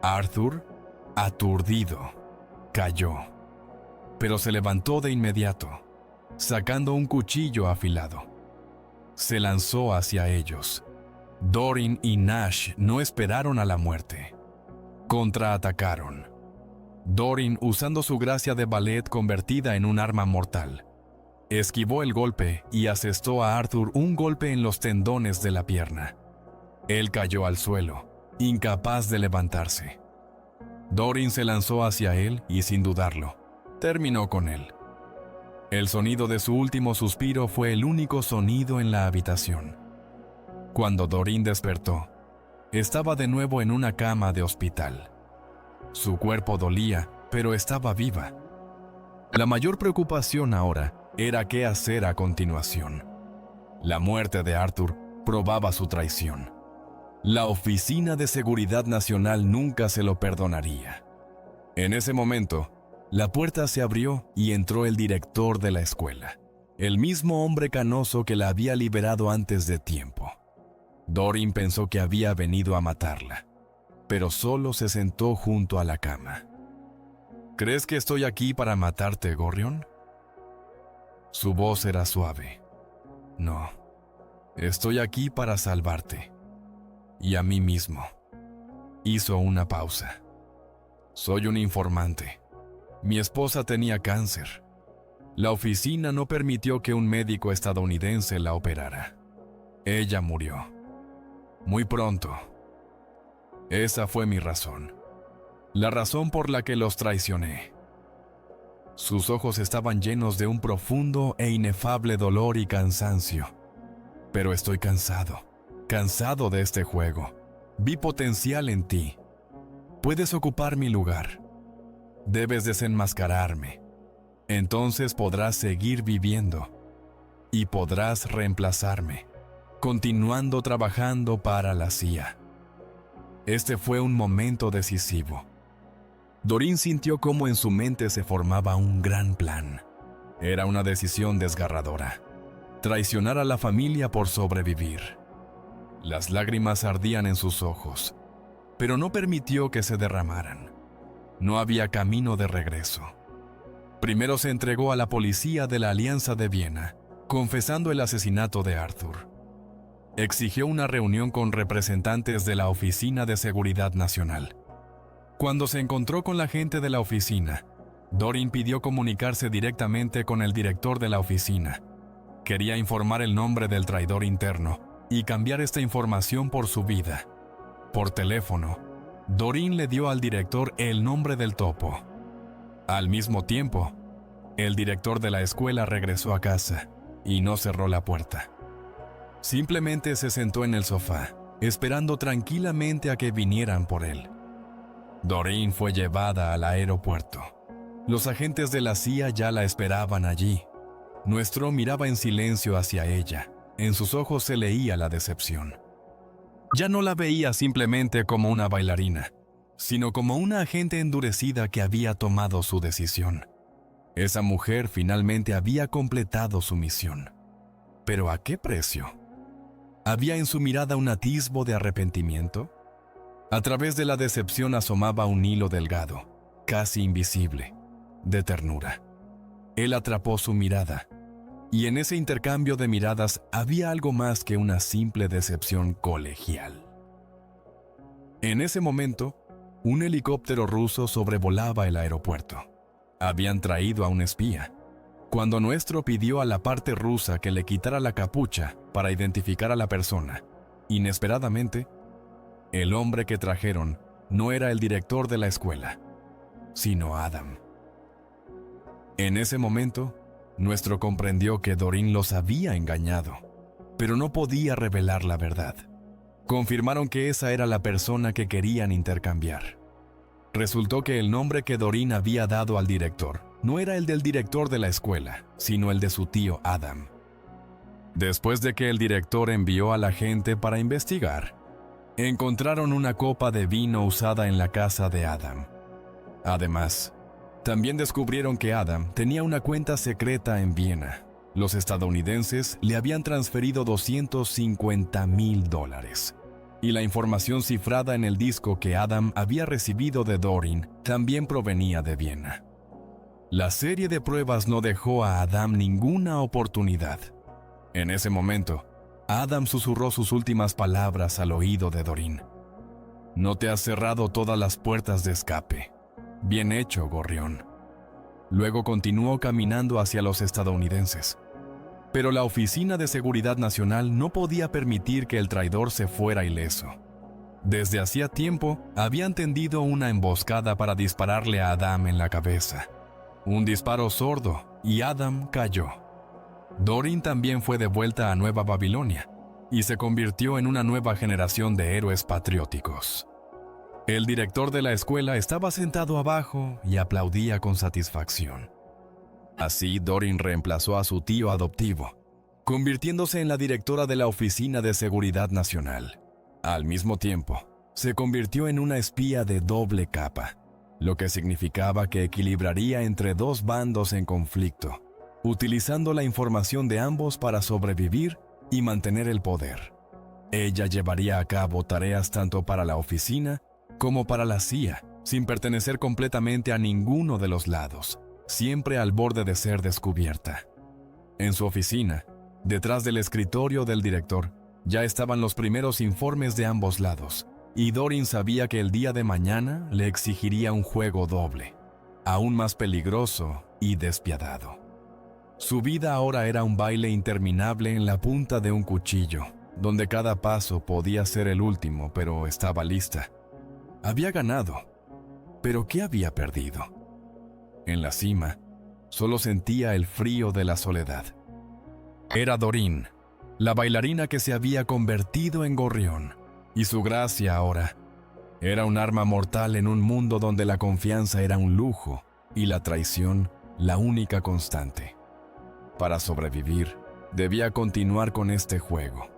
S1: Arthur, aturdido, cayó, pero se levantó de inmediato, sacando un cuchillo afilado. Se lanzó hacia ellos. Doreen y Nash no esperaron a la muerte. Contraatacaron. Doreen, usando su gracia de ballet convertida en un arma mortal, esquivó el golpe y asestó a Arthur un golpe en los tendones de la pierna. Él cayó al suelo, incapaz de levantarse. Doreen se lanzó hacia él y, sin dudarlo, terminó con él. El sonido de su último suspiro fue el único sonido en la habitación. Cuando Doreen despertó, estaba de nuevo en una cama de hospital. Su cuerpo dolía, pero estaba viva. La mayor preocupación ahora era qué hacer a continuación. La muerte de Arthur probaba su traición. La Oficina de Seguridad Nacional nunca se lo perdonaría. En ese momento, La puerta se abrió y entró el director de la escuela, el mismo hombre canoso que la había liberado antes de tiempo. Doreen pensó que había venido a matarla, pero solo se sentó junto a la cama. ¿Crees que estoy aquí para matarte, Gorion? Su voz era suave. No, estoy aquí para salvarte. Y a mí mismo. Hizo una pausa. Soy un informante. Mi esposa tenía cáncer. La oficina no permitió que un médico estadounidense la operara. Ella murió. Muy pronto. Esa fue mi razón. La razón por la que los traicioné. Sus ojos estaban llenos de un profundo e inefable dolor y cansancio. Pero estoy cansado de este juego. Vi potencial en ti. Puedes ocupar mi lugar. Debes desenmascararme. Entonces podrás seguir viviendo. Y podrás reemplazarme, continuando trabajando para la CIA. Este fue un momento decisivo. Doreen sintió cómo en su mente se formaba un gran plan. Era una decisión desgarradora. Traicionar a la familia por sobrevivir. Las lágrimas ardían en sus ojos, pero no permitió que se derramaran. No había camino de regreso. Primero se entregó a la policía de la Alianza de Viena, confesando el asesinato de Arthur. Exigió una reunión con representantes de la Oficina de Seguridad Nacional. Cuando se encontró con la gente de la oficina, Doreen pidió comunicarse directamente con el director de la oficina. Quería informar el nombre del traidor interno y cambiar esta información por su vida. Por teléfono, Doreen le dio al director el nombre del topo. Al mismo tiempo, el director de la escuela regresó a casa y no cerró la puerta. Simplemente se sentó en el sofá, esperando tranquilamente a que vinieran por él. Doreen fue llevada al aeropuerto. Los agentes de la CIA ya la esperaban allí. Nuestro miraba en silencio hacia ella. En sus ojos se leía la decepción. Ya no la veía simplemente como una bailarina, sino como una agente endurecida que había tomado su decisión. Esa mujer finalmente había completado su misión. ¿Pero a qué precio? ¿Había en su mirada un atisbo de arrepentimiento? A través de la decepción asomaba un hilo delgado, casi invisible, de ternura. Él atrapó su mirada, y en ese intercambio de miradas había algo más que una simple decepción colegial. En ese momento, un helicóptero ruso sobrevolaba el aeropuerto. Habían traído a un espía. Cuando nuestro pidió a la parte rusa que le quitara la capucha para identificar a la persona, inesperadamente, el hombre que trajeron no era el director de la escuela, sino Adam. En ese momento, nuestro comprendió que Doreen los había engañado, pero no podía revelar la verdad. Confirmaron que esa era la persona que querían intercambiar. Resultó que el nombre que Doreen había dado al director no era el del director de la escuela, sino el de su tío Adam. Después de que el director envió a la gente para investigar, encontraron una copa de vino usada en la casa de Adam. Además, también descubrieron que Adam tenía una cuenta secreta en Viena. Los estadounidenses le habían transferido $250,000. Y la información cifrada en el disco que Adam había recibido de Doreen también provenía de Viena. La serie de pruebas no dejó a Adam ninguna oportunidad. En ese momento, Adam susurró sus últimas palabras al oído de Doreen. «No te has cerrado todas las puertas de escape. Bien hecho, gorrión». Luego continuó caminando hacia los estadounidenses. Pero la Oficina de Seguridad Nacional no podía permitir que el traidor se fuera ileso. Desde hacía tiempo, habían tendido una emboscada para dispararle a Adam en la cabeza. Un disparo sordo, y Adam cayó. Doreen también fue devuelta a Nueva Babilonia, y se convirtió en una nueva generación de héroes patrióticos. El director de la escuela estaba sentado abajo y aplaudía con satisfacción. Así, Doreen reemplazó a su tío adoptivo, convirtiéndose en la directora de la Oficina de Seguridad Nacional. Al mismo tiempo, se convirtió en una espía de doble capa. lo que significaba que equilibraría entre dos bandos en conflicto, utilizando la información de ambos para sobrevivir y mantener el poder. Ella llevaría a cabo tareas tanto para la oficina como para la CIA, sin pertenecer completamente a ninguno de los lados, siempre al borde de ser descubierta. En su oficina, detrás del escritorio del director, ya estaban los primeros informes de ambos lados, y Doreen sabía que el día de mañana le exigiría un juego doble, aún más peligroso y despiadado. Su vida ahora era un baile interminable en la punta de un cuchillo, donde cada paso podía ser el último, pero estaba lista. Había ganado, pero ¿qué había perdido? En la cima, solo sentía el frío de la soledad. Era Doreen, la bailarina que se había convertido en gorrión, y su gracia ahora era un arma mortal en un mundo donde la confianza era un lujo y la traición la única constante. Para sobrevivir, debía continuar con este juego.